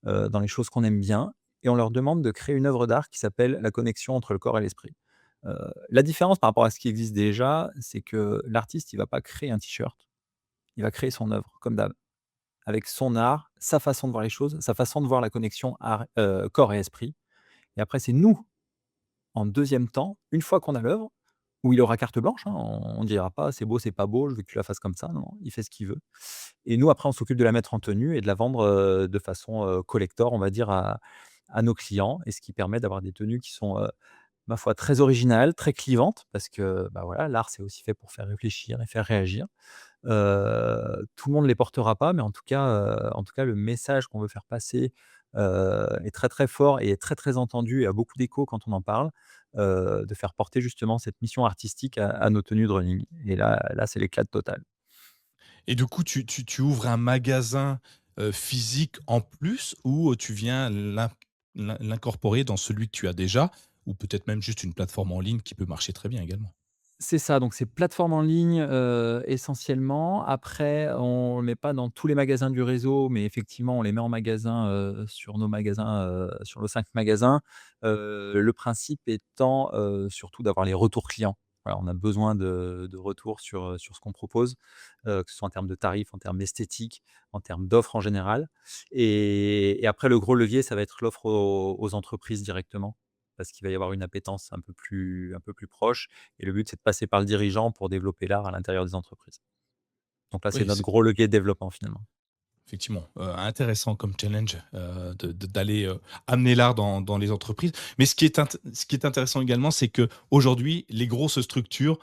dans les choses qu'on aime bien et on leur demande de créer une œuvre d'art qui s'appelle la connexion entre le corps et l'esprit. La différence par rapport à ce qui existe déjà, c'est que l'artiste, il va pas créer un t-shirt, il va créer son œuvre comme d'hab, avec son art, sa façon de voir les choses, sa façon de voir la connexion corps et esprit et après c'est nous, en deuxième temps, une fois qu'on a l'œuvre, où il aura carte blanche, hein, on dira pas: «C'est beau, c'est pas beau, je veux que tu la fasses comme ça». Non, non, il fait ce qu'il veut et nous après on s'occupe de la mettre en tenue et de la vendre, de façon, collector, on va dire à nos clients et ce qui permet d'avoir des tenues qui sont, ma foi, très originales, très clivantes parce que, bah, voilà, l'art c'est aussi fait pour faire réfléchir et faire réagir. Tout le monde ne les portera pas, mais en tout cas, le message qu'on veut faire passer, est très, très fort et est très, très entendu et a beaucoup d'écho quand on en parle, de faire porter justement cette mission artistique à nos tenues de running et là, c'est l'éclate totale. Et du coup, tu ouvres un magasin, physique en plus ou tu viens l'incorporer dans celui que tu as déjà? Ou peut-être même juste une plateforme en ligne qui peut marcher très bien également? C'est ça, donc c'est plateforme en ligne, essentiellement. Après, on le met pas dans tous les magasins du réseau, mais effectivement, on les met en magasin, sur nos magasins, sur nos 5 magasins. Le principe étant, surtout d'avoir les retours clients. Voilà, on a besoin de retours sur ce qu'on propose, que ce soit en termes de tarifs, en termes d'esthétique, en termes d'offres en général et après le gros levier, ça va être l'offre aux entreprises directement, parce qu'il va y avoir une appétence un peu plus proche et le but, c'est de passer par le dirigeant pour développer l'art à l'intérieur des entreprises. Donc là, c'est Oui, notre gros levier de développement finalement. effectivement, intéressant comme challenge, de d'aller, amener l'art dans les entreprises. Mais ce qui est intéressant également, c'est que aujourd'hui, les grosses structures,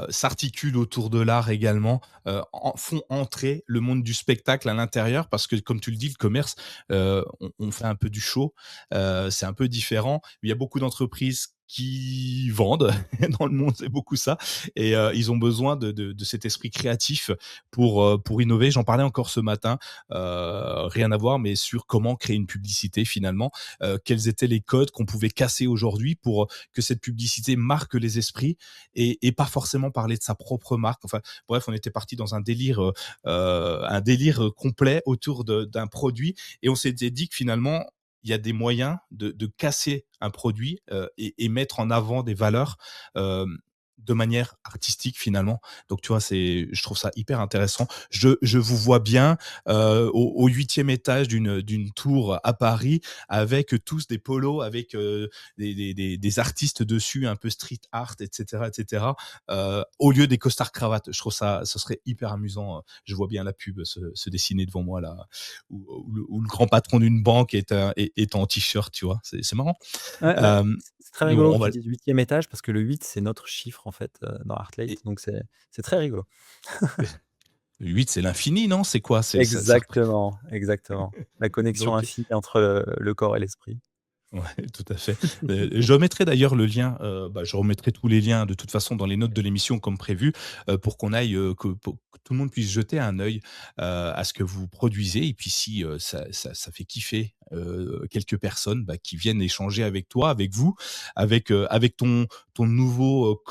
s'articulent autour de l'art également, en font entrer le monde du spectacle à l'intérieur parce que comme tu le dis, le commerce, on fait un peu du show, c'est un peu différent. Il y a beaucoup d'entreprises qui vendent dans le monde, c'est beaucoup ça et ils ont besoin de cet esprit créatif pour innover. J'en parlais encore ce matin, rien à voir, mais sur comment créer une publicité finalement, quels étaient les codes qu'on pouvait casser aujourd'hui pour que cette publicité marque les esprits et pas forcément parler de sa propre marque. Enfin, bref, on était parti dans un délire complet autour d'un produit et on s'était dit que finalement, il y a des moyens de casser un produit et mettre en avant des valeurs euh, de manière artistique finalement. Donc tu vois, je trouve ça hyper intéressant. Je vous vois bien au 8e étage d'une tour à Paris avec tous des polos avec des artistes dessus, un peu street art, etc., etc. Au lieu des costards cravates. Je trouve ça, ce serait hyper amusant. Je vois bien la pub se dessiner devant moi là, où le grand patron d'une banque est en t-shirt, tu vois. C'est marrant. Ouais, ouais, Euh, c'est très mais bon, rigolo on que tu va. dises 8e étage parce que le 8 c'est notre chiffre en fait, dans Artlate, Et, donc c'est très rigolo. 8, c'est l'infini, non? C'est quoi? Ça Exactement, exactement. La connexion donc infinie entre le corps et l'esprit. Ouais, tout à fait. Je remettrai d'ailleurs le lien, je remettrai tous les liens de toute façon dans les notes de l'émission comme prévu, pour qu'on aille, que pour que tout le monde puisse jeter un œil, à ce que vous produisez et puis si, ça fait kiffer, quelques personnes, qui viennent échanger avec toi, avec vous, avec ton nouveau,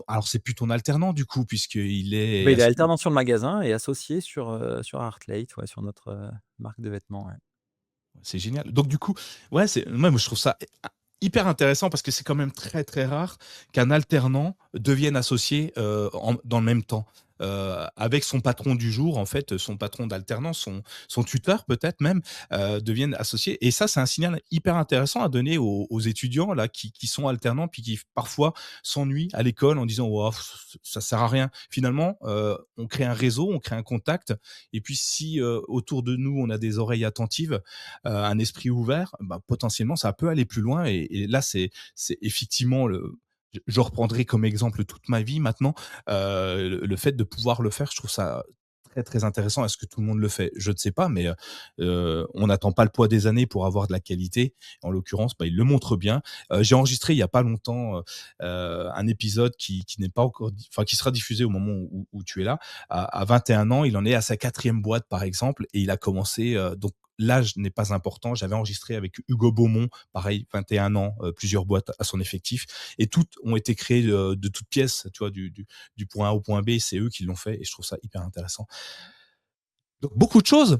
alors c'est plus ton alternant du coup puisqu'il Beh, est il est asso alternant sur le magasin et associé sur Artlate, ouais, sur notre, marque de vêtements, ouais. c'est génial. Donc du coup, ouais, c'est moi je trouve ça hyper intéressant parce que c'est quand même très, très rare qu'un alternant devienne associé, dans le même temps. Avec son patron du jour, en fait, son patron d'alternance, son tuteur peut-être même, deviennent associés et ça, c'est un signal hyper intéressant à donner aux étudiants là qui sont alternants puis qui parfois s'ennuient à l'école en disant: «Waouh, ça sert à rien». Finalement, on crée un réseau, on crée un contact et puis si, autour de nous, on a des oreilles attentives, un esprit ouvert, potentiellement ça peut aller plus loin et là c'est effectivement je reprendrai comme exemple toute ma vie maintenant, le fait de pouvoir le faire, je trouve ça très, très intéressant. Est-ce que tout le monde le fait? Je ne sais pas, mais on n'attend pas le poids des années pour avoir de la qualité. En l'occurrence, il le montre bien. J'ai enregistré il y a pas longtemps, un épisode qui n'est pas encore enfin qui sera diffusé au moment où tu es là. À 21 ans, il en est à sa quatrième boîte, par exemple et il a commencé, donc l'âge n'est pas important. J'avais enregistré avec Hugo Beaumont, pareil, 21 ans, plusieurs boîtes à son effectif et toutes ont été créées, de toutes pièces, tu vois? Du point A au point B, c'est eux qui l'ont fait et je trouve ça hyper intéressant. Donc beaucoup de choses,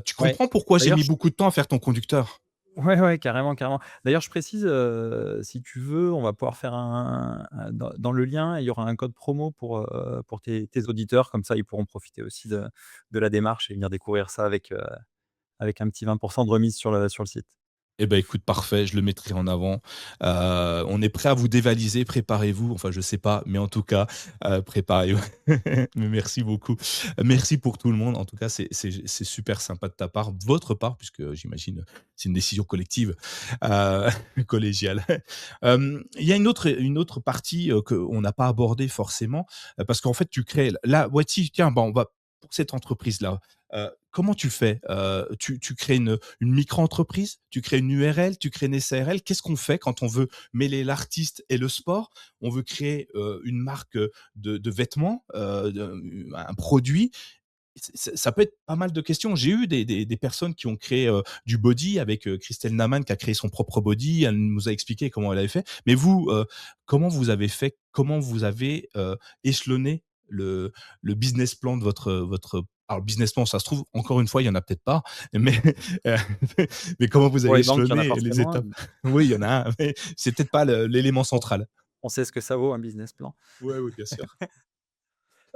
tu Ouais. comprends pourquoi j'ai D'ailleurs mis beaucoup de temps à faire ton conducteur? Ouais, ouais, carrément, carrément. D'ailleurs, je précise, si tu veux, on va pouvoir faire dans le lien, il y aura un code promo pour tes auditeurs, comme ça, ils pourront profiter aussi de la démarche et venir découvrir ça avec un petit 20 de remise sur le site. Eh ben, écoute, parfait, je le mettrai en avant. On est prêt à vous dévaliser, préparez-vous. Enfin, je sais pas, mais en tout cas, préparez-vous. Mais merci beaucoup. Merci pour tout le monde. En tout cas, c'est super sympa de ta part, de votre part, puisque j'imagine, c'est une décision collective, heu, collégiale. Il y a une autre partie, qu'on n'a pas abordée forcément, parce qu'en fait, tu crées là ouais, si, tiens, on va pour cette entreprise-là, comment tu fais? Tu crées une micro-entreprise? Tu crées une URL? Tu crées une SARL? Qu'est-ce qu'on fait quand on veut mêler l'artiste et le sport? On veut créer, une marque, de vêtements, un produit. Ça peut être pas mal de questions. J'ai eu des personnes qui ont créé, du body avec, Christelle Naman qui a créé son propre body. Elle nous a expliqué comment elle avait fait. Mais vous, comment vous avez fait? Comment vous avez, échelonné le business plan de votre alors business plan, ça se trouve, encore une fois, il y en a peut-être pas, mais heu, mais comment vous Pour avez les banques, il y en a échelonné les forcément un. étapes? Oui, il y en a un, mais c'est peut-être pas l'élément On central. on sait ce que ça vaut un business plan. Ouais, oui, bien sûr.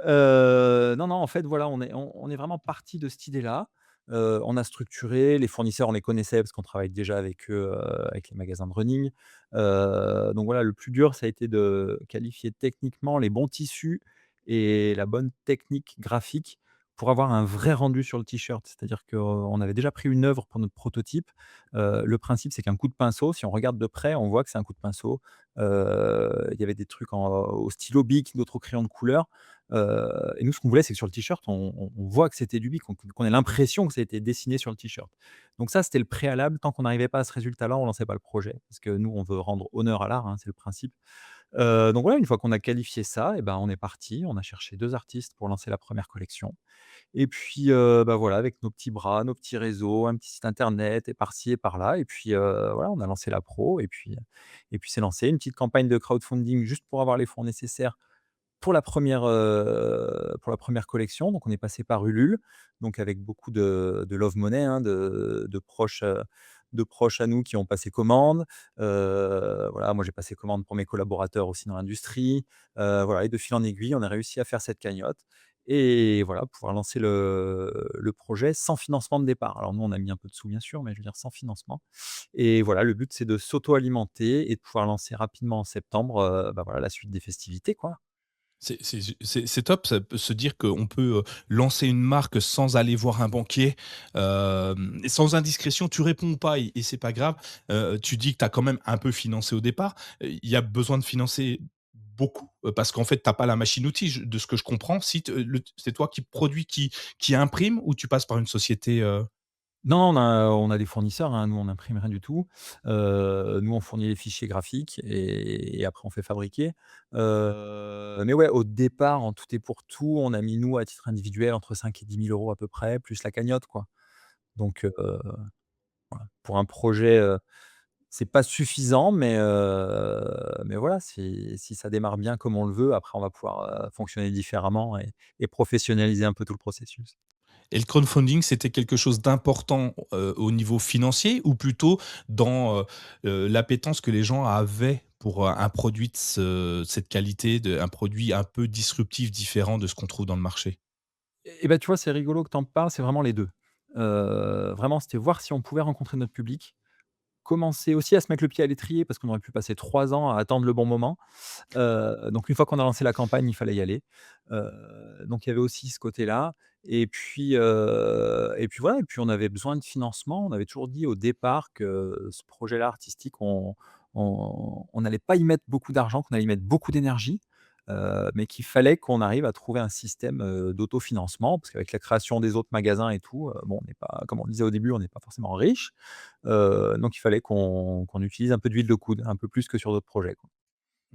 Non, non, en fait, voilà, on est vraiment parti de cette idée-là. On a structuré, les fournisseurs, on les connaissait parce qu'on travaille déjà avec eux, avec les magasins de running. Donc voilà, le plus dur, ça a été de qualifier techniquement les bons tissus et la bonne technique graphique pour avoir un vrai rendu sur le t-shirt. C'est-à-dire qu'on avait déjà pris une œuvre pour notre prototype. Le principe, c'est qu'un coup de pinceau, si on regarde de près, on voit que c'est un coup de pinceau. Il y avait des trucs au stylo Bic, d'autres au crayon de couleur. Et nous, ce qu'on voulait, c'est que sur le t-shirt, on voit que c'était du Bic, qu'on ait l'impression que ça a été dessiné sur le t-shirt. Donc ça, c'était le préalable. Tant qu'on n'arrivait pas à ce résultat-là, on lançait pas le projet. Parce que nous, on veut rendre honneur à l'art, hein, c'est le principe. Donc voilà, une fois qu'on a qualifié ça et ben, on est parti. On a cherché 2 artistes pour lancer la première collection et puis, voilà, avec nos petits bras, nos petits réseaux, un petit site internet et par-ci et par-là et puis, voilà, on a lancé la pro et puis c'est lancé. Une petite campagne de crowdfunding juste pour avoir les fonds nécessaires pour la première collection, donc on est passé par Ulule, donc avec beaucoup de love money, hein, de proches à nous qui ont passé commande. Voilà, moi j'ai passé commande pour mes collaborateurs aussi dans l'industrie. Voilà et de fil en aiguille, on a réussi à faire cette cagnotte et voilà, pouvoir lancer le projet sans financement de départ. Alors nous, on a mis un peu de sous bien sûr, mais je veux dire sans financement et voilà, le but c'est de s'auto-alimenter et de pouvoir lancer rapidement en septembre, voilà la suite des festivités, quoi. C'est top, ça peut se dire qu'on peut, lancer une marque sans aller voir un banquier, et sans indiscrétion, tu réponds ou pas et c'est pas grave. Tu dis que tu as quand même un peu financé au départ. Il y a besoin de financer beaucoup, parce qu'en fait, tu as pas la machine-outil, de ce que je comprends. Si te le c'est toi qui produis, qui imprime ou tu passes par une société, Non, on a des fournisseurs, hein, nous on n'imprime rien du tout. Nous on fournit les fichiers graphiques et après on fait fabriquer. Mais ouais, au départ, en tout et pour tout, on a mis nous à titre individuel entre 5 et 10 000 € à peu près, plus la cagnotte quoi. Donc voilà, pour un projet, c'est pas suffisant mais voilà, si ça démarre bien comme on le veut, après on va pouvoir, fonctionner différemment et professionnaliser un peu tout le processus. Et le crowdfunding, c'était quelque chose d'important, au niveau financier ou plutôt dans, l'appétence que les gens avaient pour, un produit de cette qualité, un produit un peu disruptif, différent de ce qu'on trouve dans le marché? Et bah, tu vois, c'est rigolo que tu en parles, c'est vraiment les 2. Vraiment, c'était voir si on pouvait rencontrer notre public, commencer aussi à se mettre le pied à l'étrier parce qu'on aurait pu passer 3 ans à attendre le bon moment. Donc une fois qu'on a lancé la campagne, il fallait y aller. Heu, donc il y avait aussi ce côté-là et puis voilà et puis on avait besoin de financement. On avait toujours dit au départ que ce projet-là artistique, on n'allait pas y mettre beaucoup d'argent, qu'on allait y mettre beaucoup d'énergie, mais qu'il fallait qu'on arrive à trouver un système, d'autofinancement. Parce qu'avec la création des autres magasins et tout, bon, on n'est pas comme on le disait au début, on n'est pas forcément riche. Donc il fallait qu'on utilise un peu d'huile de coude, un peu plus que sur d'autres projets, quoi.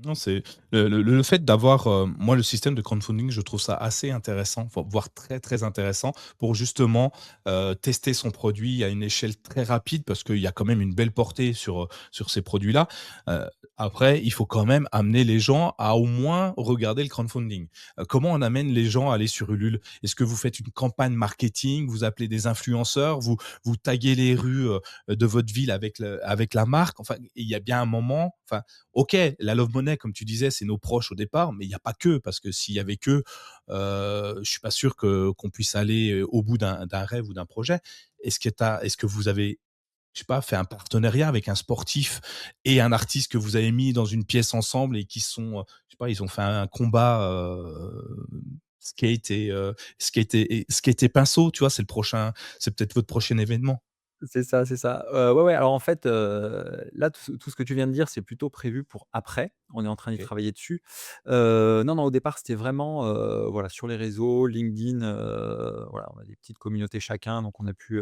Non, c'est le fait d'avoir, moi, le système de crowdfunding, je trouve ça assez intéressant, voire très, très intéressant pour justement, tester son produit à une échelle très rapide parce qu'il y a quand même une belle portée sur ces produits-là. Heu, Après, il faut quand même amener les gens à au moins regarder le crowdfunding. Comment on amène les gens à aller sur Ulule? Est-ce que vous faites une campagne marketing? Vous appelez des influenceurs? Vous taguez les rues, de votre ville avec la marque? Enfin, il y a bien un moment, enfin, OK, la love money, comme tu disais, c'est nos proches au départ, mais il y a pas que, parce que s'il y avait que, je suis pas sûr qu'on puisse aller, au bout d'un rêve ou d'un projet. Est-ce que vous avez, je sais pas, fait un partenariat avec un sportif et un artiste que vous avez mis dans une pièce ensemble et qui sont, je sais pas, ils ont fait un combat, skate et pinceau, tu vois? C'est peut-être votre prochain événement. C'est ça, c'est ça. Ouais, ouais, alors en fait, là, tout ce que tu viens de dire, c'est plutôt prévu pour après. On est en train d'y OK. travailler dessus. Non, non, au départ, c'était vraiment, voilà, sur les réseaux, LinkedIn, voilà, on a des petites communautés chacun, donc on a pu,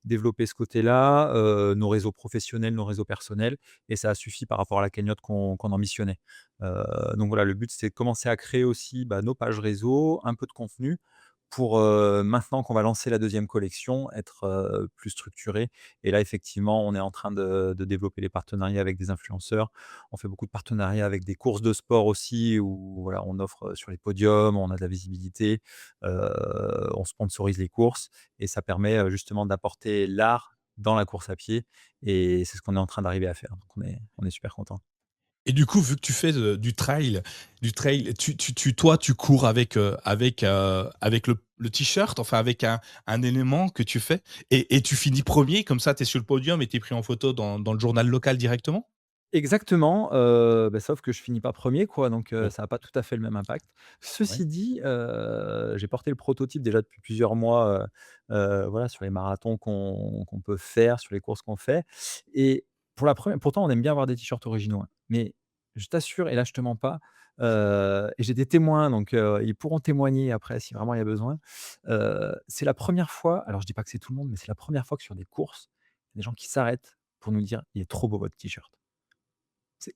développer ce côté-là, nos réseaux professionnels, nos réseaux personnels et ça a suffi par rapport à la cagnotte qu'on ambitionnait. Donc voilà, le but, c'est de commencer à créer aussi, bah, nos pages réseau, un peu de contenu pour, maintenant qu'on va lancer la deuxième collection, être, plus structuré et là, effectivement, on est en train de développer les partenariats avec des influenceurs. On fait beaucoup de partenariats avec des courses de sport aussi où voilà, on offre, sur les podiums, on a de la visibilité, on sponsorise les courses et ça permet, justement d'apporter l'art dans la course à pied et c'est ce qu'on est en train d'arriver à faire. Donc on est super content. Et du coup, vu que tu fais du trail, toi, tu cours avec le t-shirt, enfin avec un élément que tu fais et tu finis premier comme ça, tu es sur le podium et tu es pris en photo dans le journal local directement? Exactement, bah, sauf que je finis pas premier quoi, donc Oh, ça a pas tout à fait le même impact. ouais. Ceci dit, j'ai porté le prototype déjà depuis plusieurs mois, voilà, sur les marathons qu'on peut faire, sur les courses qu'on fait et pour la première pourtant on aime bien avoir des t-shirts originaux, hein, mais je t'assure et là je te mens pas, et j'ai des témoins donc ils pourront témoigner après si vraiment il y a besoin. C'est la première fois, alors je dis pas que c'est tout le monde, mais c'est la première fois que sur des courses, il y a des gens qui s'arrêtent pour nous dire: «Il est trop beau votre t-shirt». C'est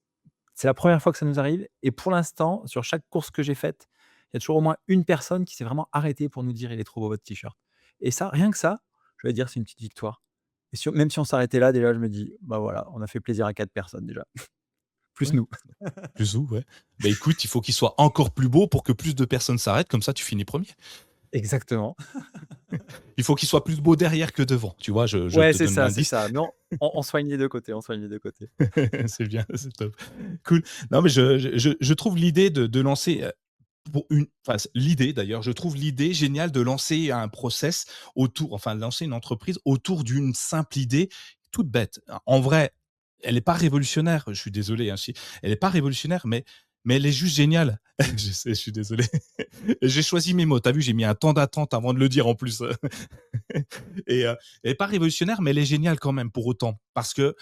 c'est la première fois que ça nous arrive et pour l'instant, sur chaque course que j'ai faite, il y a toujours au moins une personne qui s'est vraiment arrêtée pour nous dire: «Il est trop beau votre t-shirt» et ça, rien que ça, je vais dire, c'est une petite victoire et même si on s'arrêtait là, déjà, je me dis: «Bah, voilà, on a fait plaisir à 4 personnes déjà, plus Ouais, nous». plus où, ouais. Bah, écoute, il faut qu'il soit encore plus beau pour que plus de personnes s'arrêtent, comme ça tu finis premier. Exactement. Il faut qu'il soit plus beau derrière que devant, tu vois? Je Ouais, te donne c'est l'indice. ça, mais on soigne les 2 côtés, on soigne les 2 côtés. C'est bien, c'est top. Cool. Non, mais je trouve l'idée de lancer, pour une enfin, l'idée d'ailleurs, je trouve l'idée géniale de lancer un process autour, enfin, de lancer une entreprise autour d'une simple idée toute bête. En vrai, elle est pas révolutionnaire, je suis désolé, hein, si elle est pas révolutionnaire, mais elle est juste géniale. Je sais, je suis désolé. J'ai choisi mes mots, tu as vu, j'ai mis un temps d'attente avant de le dire en plus. Et elle est pas révolutionnaire, mais elle est géniale quand même pour autant. Parce que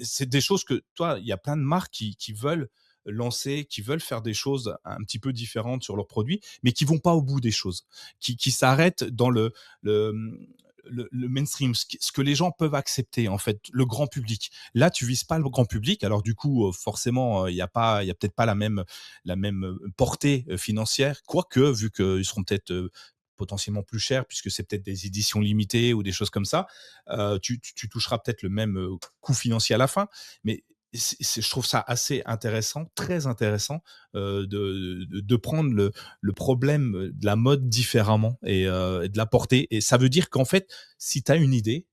c'est des choses que, toi, il y a plein de marques qui veulent lancer, qui veulent faire des choses un petit peu différentes sur leurs produits, mais qui vont pas au bout des choses, qui s'arrêtent dans le mainstream, ce que les gens peuvent accepter, en fait, le grand public. Là, tu vises pas le grand public. Alors du coup, forcément, il y a peut-être pas la même portée financière. Quoique, vu qu'ils seront peut-être potentiellement plus chers, puisque c'est peut-être des éditions limitées ou des choses comme ça, tu toucheras peut-être le même coût financier à la fin. Mais je trouve ça assez intéressant, très intéressant, de prendre le problème de la mode différemment et de l'apporter. Et ça veut dire qu'en fait, si tu as une idée,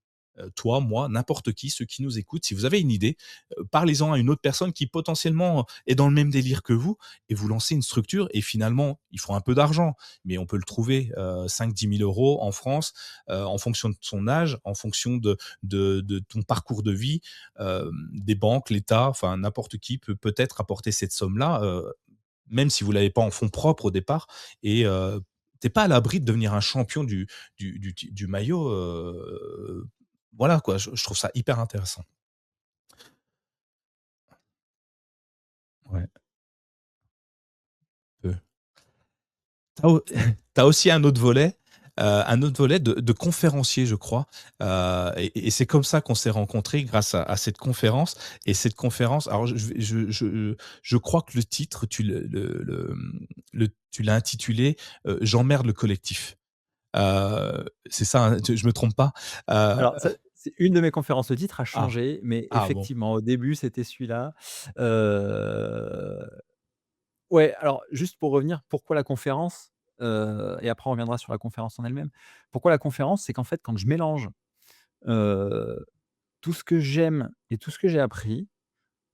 toi, moi, n'importe qui, ceux qui nous écoutent, si vous avez une idée, parlez-en à une autre personne qui potentiellement est dans le même délire que vous et vous lancez une structure et finalement, il faut un peu d'argent, mais on peut le trouver 5 10 000 € en France, en fonction de son âge, en fonction de ton parcours de vie, des banques, l'État, enfin n'importe qui peut peut-être apporter cette somme-là, même si vous l'avez pas en fonds propres au départ et tu pas à l'abri de devenir un champion du maillot, voilà quoi, je trouve ça hyper intéressant. Ouais, heu, tu au tu aussi un autre volet de conférencier, je crois, et c'est comme ça qu'on s'est rencontrés grâce à cette conférence et cette conférence alors je crois que le titre tu l'as intitulé, «J'emmerde le collectif». C'est ça, hein, je me trompe pas? Heu, Alors ça, c'est une de mes conférences. Le titre a ah, changé, mais ah bon. effectivement, au début, c'était celui-là. Heu, ouais, alors juste pour revenir, pourquoi la conférence? Et après on reviendra sur la conférence en elle-même. Pourquoi la conférence? C'est qu'en fait, quand je mélange, heu, tout ce que j'aime et tout ce que j'ai appris,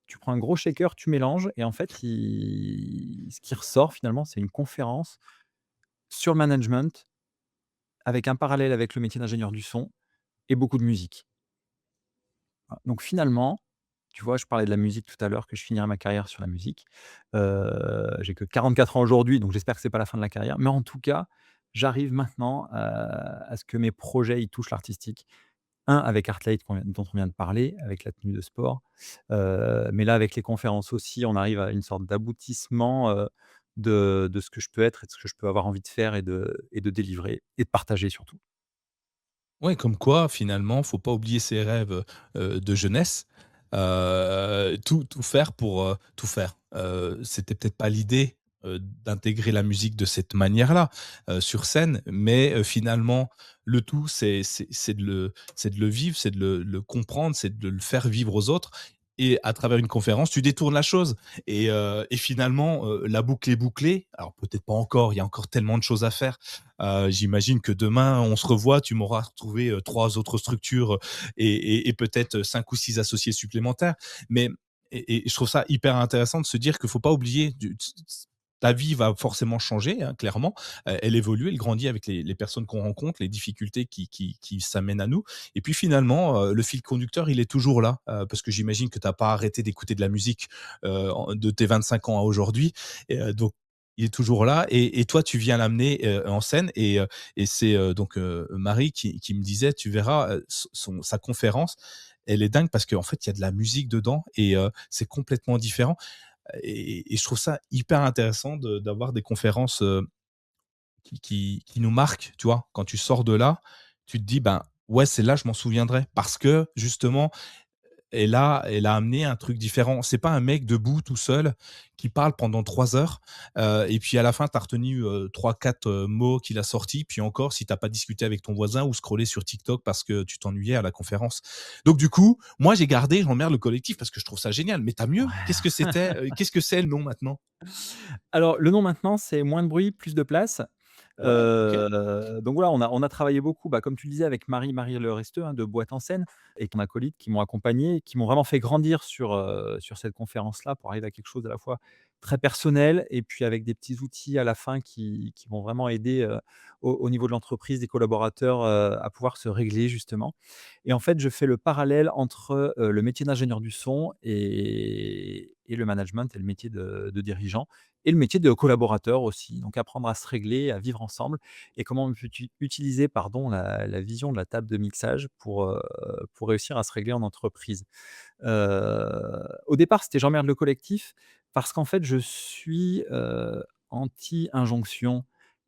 tu prends un gros shaker, tu mélanges et en fait, ce qui ressort finalement, c'est une conférence sur le management avec un parallèle avec le métier d'ingénieur du son et beaucoup de musique. Donc finalement, tu vois, je parlais de la musique tout à l'heure, que je finirai ma carrière sur la musique. J'ai que 44 ans aujourd'hui, donc j'espère que c'est pas la fin de la carrière. Mais en tout cas, j'arrive maintenant à ce que mes projets, ils touchent l'artistique. Un avec Artlight dont on vient de parler, avec la tenue de sport. Mais là, avec les conférences aussi, on arrive à une sorte d'aboutissement, de ce que je peux être et de ce que je peux avoir envie de faire et de délivrer et de partager surtout. Ouais, comme quoi finalement, faut pas oublier ses rêves, de jeunesse. Tout faire pour, tout faire. C'était peut-être pas l'idée, d'intégrer la musique de cette manière-là, sur scène, mais finalement, le tout, c'est de le vivre, c'est de le comprendre, c'est de le faire vivre aux autres et à travers une conférence, tu détournes la chose et finalement, la boucle est bouclée. Alors peut-être pas encore, il y a encore tellement de choses à faire. J'imagine que demain, on se revoit, tu m'auras retrouvé 3 autres structures et peut-être 5 ou 6 associés supplémentaires. Mais et je trouve ça hyper intéressant de se dire qu'il faut pas oublier ta vie va forcément changer, hein, clairement. Elle évolue, elle grandit avec les personnes qu'on rencontre, les difficultés qui s'amènent à nous. Et puis finalement, le fil conducteur, il est toujours là, parce que j'imagine que tu as pas arrêté d'écouter de la musique, de tes 25 ans à aujourd'hui. Et donc il est toujours là et toi tu viens l'amener, en scène et c'est, donc Marie qui me disait: «Tu verras, sa conférence, elle est dingue parce qu'en fait, il y a de la musique dedans et c'est complètement différent» et je trouve ça hyper intéressant d'avoir des conférences, qui nous marquent, tu vois? Quand tu sors de là, tu te dis: «Ben, ouais, celle-là, je m'en souviendrai» parce que justement, elle a amené un truc différent. C'est pas un mec debout tout seul qui parle pendant 3 heures, et puis à la fin tu as retenu, 3-4, mots qu'il a sortis, puis encore si tu as pas discuté avec ton voisin ou scrollé sur TikTok parce que tu t'ennuyais à la conférence. Donc du coup, moi j'ai gardé J'emmerde le collectif parce que je trouve ça génial, mais tu as mieux? Qu'est-ce que c'était, qu'est-ce que c'est le nom maintenant? Alors le nom maintenant, c'est moins de bruit, plus de place. Ouais, OK. Donc voilà, on a travaillé beaucoup, bah, comme tu le disais avec Marie Le Resteux, hein, de Boîte en Scène et ton acolyte qui m'ont accompagné, qui m'ont vraiment fait grandir sur cette conférence-là pour arriver à quelque chose à la fois très personnel et puis avec des petits outils à la fin qui vont vraiment aider, au niveau de l'entreprise, des collaborateurs, à pouvoir se régler justement. Et en fait, je fais le parallèle entre, le métier d'ingénieur du son et le management et le métier de dirigeant et le métier de collaborateur aussi. Donc apprendre à se régler, à vivre ensemble et comment on peut utiliser pardon, la vision de la table de mixage pour réussir à se régler en entreprise. Au départ, c'était «J'emmerde le collectif» parce qu'en fait, je suis, anti-injonction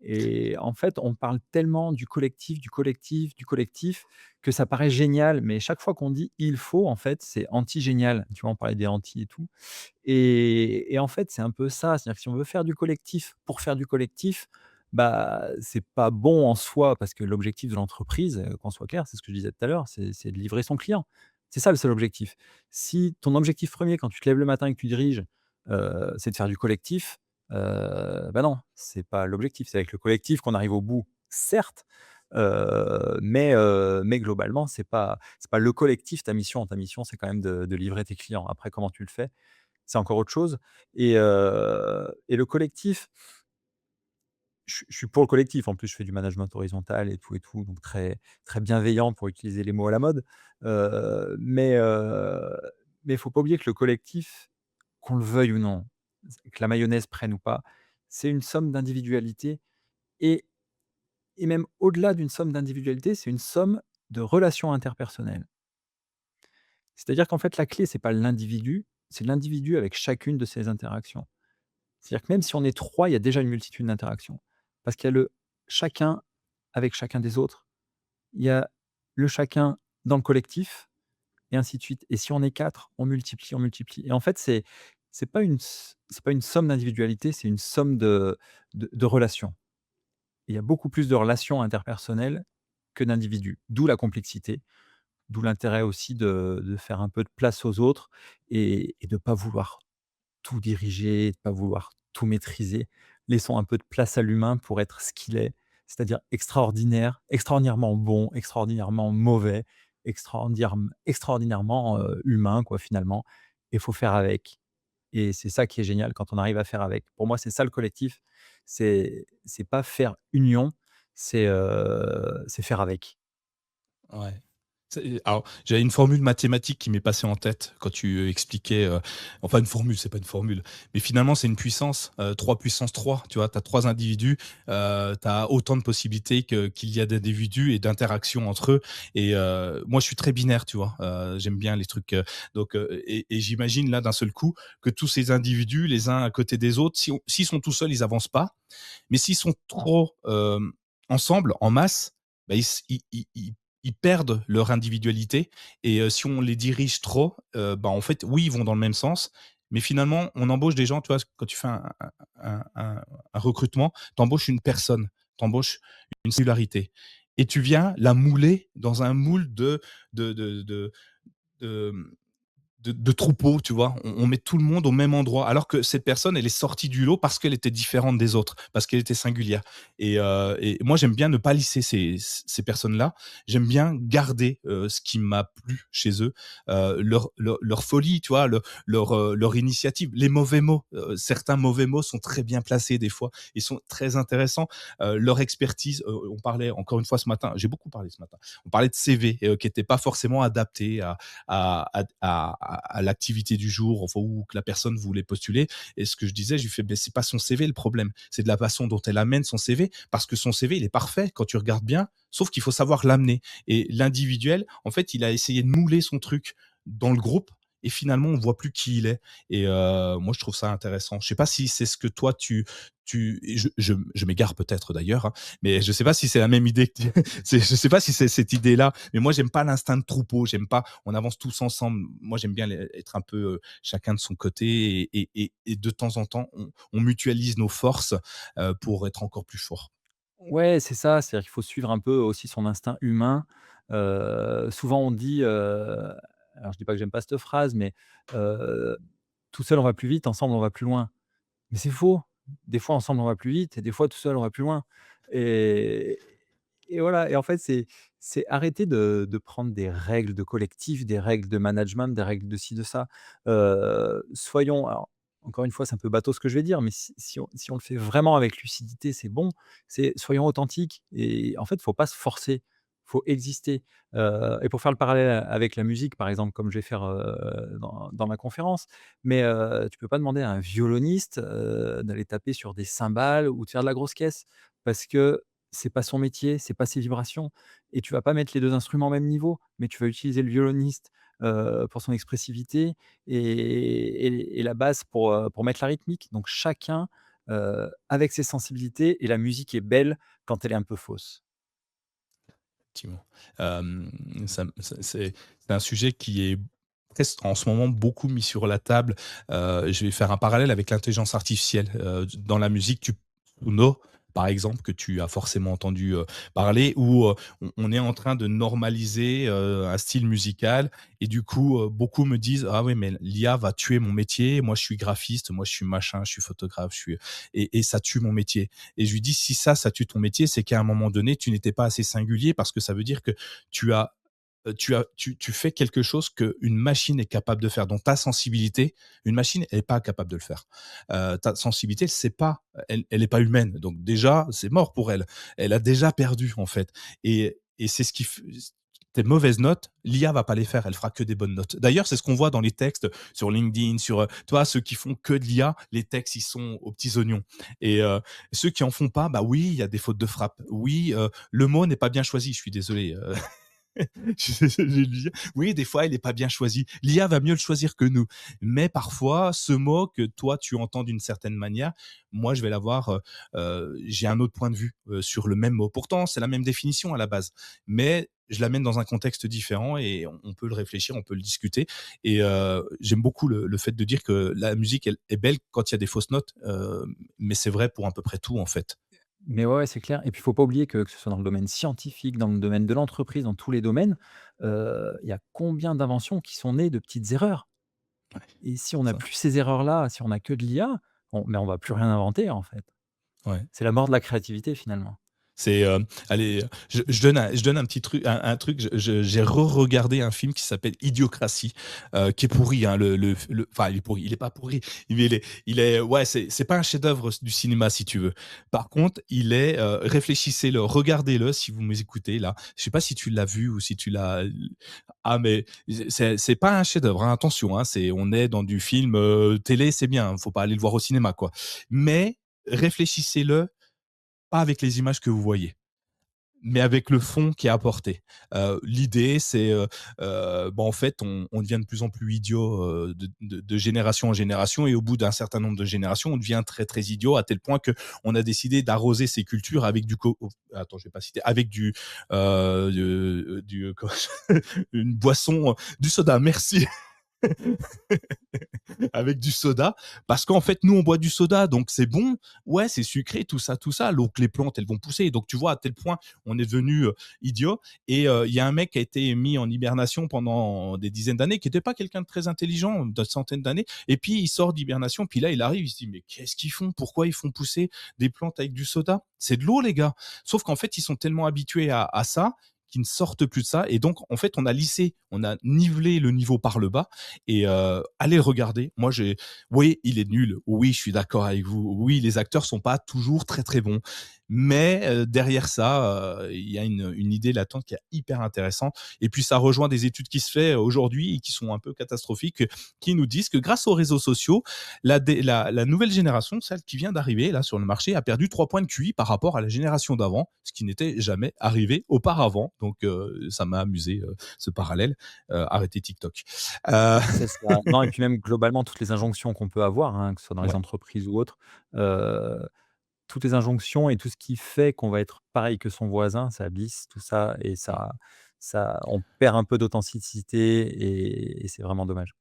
Et en fait, on parle tellement du collectif, du collectif, du collectif, que ça paraît génial, mais chaque fois qu'on dit: «Il faut», en fait, c'est anti-génial. Tu vois, on parlait des anti et tout. Et en fait, c'est un peu ça. C'est-à-dire que si on veut faire du collectif pour faire du collectif, bah, c'est pas bon en soi parce que l'objectif de l'entreprise, qu'on soit clair, c'est ce que je disais tout à l'heure, c'est de livrer son client. C'est ça le seul objectif. Si ton objectif premier quand tu te lèves le matin et que tu diriges, c'est de faire du collectif, bah, non, c'est pas l'objectif. C'est avec le collectif qu'on arrive au bout, certes, mais globalement, c'est pas le collectif ta mission. Ta mission, c'est quand même de livrer tes clients. Après comment tu le fais, c'est encore autre chose. Et le collectif, je suis pour le collectif. En plus, je fais du management horizontal et tout, donc très très bienveillant pour utiliser les mots à la mode. Mais il faut pas oublier que le collectif, qu'on le veuille ou non, que la mayonnaise prenne ou pas, c'est une somme d'individualité et même au-delà d'une somme d'individualité, c'est une somme de relations interpersonnelles. C'est-à-dire qu'en fait, la clé, c'est pas l'individu, c'est l'individu avec chacune de ses interactions. C'est-à-dire que même si on est 3, il y a déjà une multitude d'interactions. Parce qu'il y a le chacun avec chacun des autres, il y a le chacun dans le collectif et ainsi de suite. Et si on est 4, on multiplie, on multiplie. Et en fait, c'est pas une somme d'individualité, c'est une somme de relations. Il y a beaucoup plus de relations interpersonnelles que d'individus, d'où la complexité, d'où l'intérêt aussi de faire un peu de place aux autres et de ne pas vouloir tout diriger, de pas vouloir tout maîtriser. Laissons un peu de place à l'humain pour être ce qu'il est, c'est-à-dire extraordinaire, extraordinairement bon, extraordinairement mauvais, extraordinairement, humain quoi finalement. Et il faut faire avec. Et c'est ça qui est génial quand on arrive à faire avec. Pour moi, c'est ça le collectif, c'est pas faire union, c'est faire avec. Ouais. Alors, j'avais une formule mathématique qui m'est passée en tête quand tu, expliquais, enfin une formule, c'est pas une formule, mais finalement c'est une puissance, 3 puissance 3, tu vois? Tu as 3 individus, tu as autant de possibilités qu'il y a d'individus et d'interactions entre eux et moi je suis très binaire, tu vois? J'aime bien les trucs, donc et j'imagine là d'un seul coup que tous ces individus, les uns à côté des autres, s'ils sont tout seuls, ils avancent pas, mais s'ils sont trop, ensemble, en masse, bah, ils perdent leur individualité et si on les dirige trop, bah, en fait, oui, ils vont dans le même sens, mais finalement, on embauche des gens, tu vois? Quand tu fais un recrutement, tu embauches une personne, tu embauches une singularité et tu viens la mouler dans un moule de de de de, de troupeau, tu vois? On met tout le monde au même endroit, alors que cette personne, elle est sortie du lot parce qu'elle était différente des autres, parce qu'elle était singulière. Et moi, j'aime bien ne pas lisser ces personnes-là. J'aime bien garder ce qui m'a plu chez eux, leur folie, tu vois, leur initiative, les mauvais mots. Certains mauvais mots sont très bien placés des fois, ils sont très intéressants. Leur expertise, on parlait encore une fois ce matin, j'ai beaucoup parlé ce matin. On parlait de CV qui n'était pas forcément adapté à l'activité du jour, enfin, où que la personne voulait postuler. Et ce que je disais, je lui fais, ben, c'est pas son CV le problème, c'est de la façon dont elle amène son CV, parce que son CV, il est parfait quand tu regardes bien, sauf qu'il faut savoir l'amener. Et l'individuel, en fait, il a essayé de mouler son truc dans le groupe. Et finalement, on voit plus qui il est. Et moi, je trouve ça intéressant. Je sais pas si c'est ce que toi je m'égare peut-être d'ailleurs, hein, mais je sais pas si c'est la même idée. Je sais pas si c'est cette idée-là, mais moi j'aime pas l'instinct de troupeau. J'aime pas. On avance tous ensemble. Moi j'aime bien être un peu chacun de son côté et de temps en temps on mutualise nos forces pour être encore plus fort. Ouais, c'est ça, c'est-à-dire qu'il faut suivre un peu aussi son instinct humain. Souvent on dit, alors je dis pas que j'aime pas cette phrase, mais heu, «Tout seul on va plus vite, ensemble on va plus loin». Mais c'est faux. Des fois ensemble on va plus vite et des fois tout seul on va plus loin. Et et voilà. Et en fait c'est arrêter de prendre des règles de collectif, des règles de management, des règles de ci, de ça. Soyons, alors encore une fois, c'est un peu bateau ce que je vais dire, mais si on le fait vraiment avec lucidité, c'est bon. C'est soyons authentiques et en fait, il faut pas se forcer, faut exister. Et pour faire le parallèle avec la musique, par exemple, comme je vais faire, dans ma conférence, mais tu peux pas demander à un violoniste, d'aller taper sur des cymbales ou de faire de la grosse caisse parce que c'est pas son métier, c'est pas ses vibrations. Et tu vas pas mettre les 2 instruments au même niveau, mais tu vas utiliser le violoniste, pour son expressivité et la basse pour mettre la rythmique. Donc chacun avec ses sensibilités et la musique est belle quand elle est un peu fausse. Effectivement. C'est un sujet qui est presque en ce moment beaucoup mis sur la table. Je vais faire un parallèle avec l'intelligence artificielle. Dans la musique, Suno, par exemple, que tu as forcément entendu, parler, où, on est en train de normaliser, un style musical et du coup, beaucoup me disent: «Ah oui, mais l'IA va tuer mon métier. Moi, je suis graphiste, moi, je suis machin, je suis photographe, je suis» et ça tue mon métier. Et je lui dis: «Si ça tue ton métier, c'est qu'à un moment donné, tu n'étais pas assez singulier parce que ça veut dire que tu as, tu fais quelque chose qu'une machine est capable de faire. Donc ta sensibilité, une machine, elle est pas capable de le faire. Ta sensibilité, elle sait pas, elle est pas humaine. Donc déjà, c'est mort pour elle. Elle a déjà perdu, en fait et c'est ce qui f tes mauvaises notes, l'IA va pas les faire, elle fera que des bonnes notes. D'ailleurs, c'est ce qu'on voit dans les textes sur LinkedIn, sur, tu vois, ceux qui font que de l'IA, les textes, ils sont aux petits oignons et ceux qui en font pas, bah oui, il y a des fautes de frappe. Oui, le mot n'est pas bien choisi, je suis désolé, j'ai dit, oui, des fois, il est pas bien choisi. L'IA va mieux le choisir que nous. Mais parfois, ce mot que toi, tu entends d'une certaine manière, moi, je vais l'avoir, j'ai un autre point de vue sur le même mot. Pourtant, c'est la même définition à la base. Mais je l'amène dans un contexte différent et on peut le réfléchir, on peut le discuter. Et j'aime beaucoup le fait de dire que la musique, elle est belle quand il y a des fausses notes, mais c'est vrai pour à peu près tout, en fait. Mais ouais, ouais, c'est clair et puis il faut pas oublier que ce soit dans le domaine scientifique, dans le domaine de l'entreprise, dans tous les domaines, il y a combien d'inventions qui sont nées de petites erreurs? Ouais, Et si on n'a ça, plus ces erreurs-là, si on n'a que de l'IA, on va plus rien inventer, en fait. ouais. C'est la mort de la créativité, finalement. C'est, allez, je donne un petit truc, un truc, j'ai re-regardé un film qui s'appelle Idiocratie, qui est pourri, hein, enfin, il est pourri, il est pas pourri, ouais, c'est pas un chef-d'œuvre du cinéma, si tu veux. Par contre, réfléchissez-le, regardez-le si vous m'écoutez là. Je sais pas si tu l'as vu ou si tu l'as ah mais c'est pas un chef-d'œuvre, hein, attention, hein, on est dans du film, télé, c'est bien, hein, faut pas aller le voir au cinéma, quoi. Mais réfléchissez-le pas avec les images que vous voyez, mais avec le fond qui est apporté. L'idée, c'est, bah, en fait, on devient de plus en plus idiot, de génération en génération et au bout d'un certain nombre de générations, on devient très, très idiot à tel point que on a décidé d'arroser ces cultures avec attends, je vais pas citer, avec une boisson, du soda, merci. Avec du soda, parce qu'en fait, nous, on boit du soda, donc c'est bon. Ouais, c'est sucré, tout ça. Donc les plantes, elles vont pousser. Donc tu vois à tel point on est devenu idiot. Et il y a un mec qui a été mis en hibernation pendant des dizaines d'années, qui n'était pas quelqu'un de très intelligent, de centaines d'années. Et puis il sort d'hibernation, puis là il arrive, il se dit mais qu'est-ce qu'ils font? Pourquoi ils font pousser des plantes avec du soda? C'est de l'eau, les gars. Sauf qu'en fait, ils sont tellement habitués à ça qu'ils ne sortent plus de ça. Et donc, en fait, on a lissé, on a nivelé le niveau par le bas et allez le regarder. Moi, oui, il est nul. Oui, je suis d'accord avec vous. Oui, les acteurs sont pas toujours très très bons, mais derrière ça, il y a une idée latente qui est hyper intéressante. Et puis ça rejoint des études qui se fait aujourd'hui et qui sont un peu catastrophiques, qui nous disent que grâce aux réseaux sociaux, la nouvelle génération, celle qui vient d'arriver là sur le marché, a perdu 3 points de QI par rapport à la génération d'avant, ce qui n'était jamais arrivé auparavant. Donc ça m'a amusé ce parallèle. Arrêtez TikTok. Euh, C'est ça. Non et puis même globalement toutes les injonctions qu'on peut avoir, hein, que ce soit dans les ouais, entreprises ou autres, heu, toutes les injonctions et tout ce qui fait qu'on va être pareil que son voisin, ça lisse tout ça et ça on perd un peu d'authenticité et c'est vraiment dommage.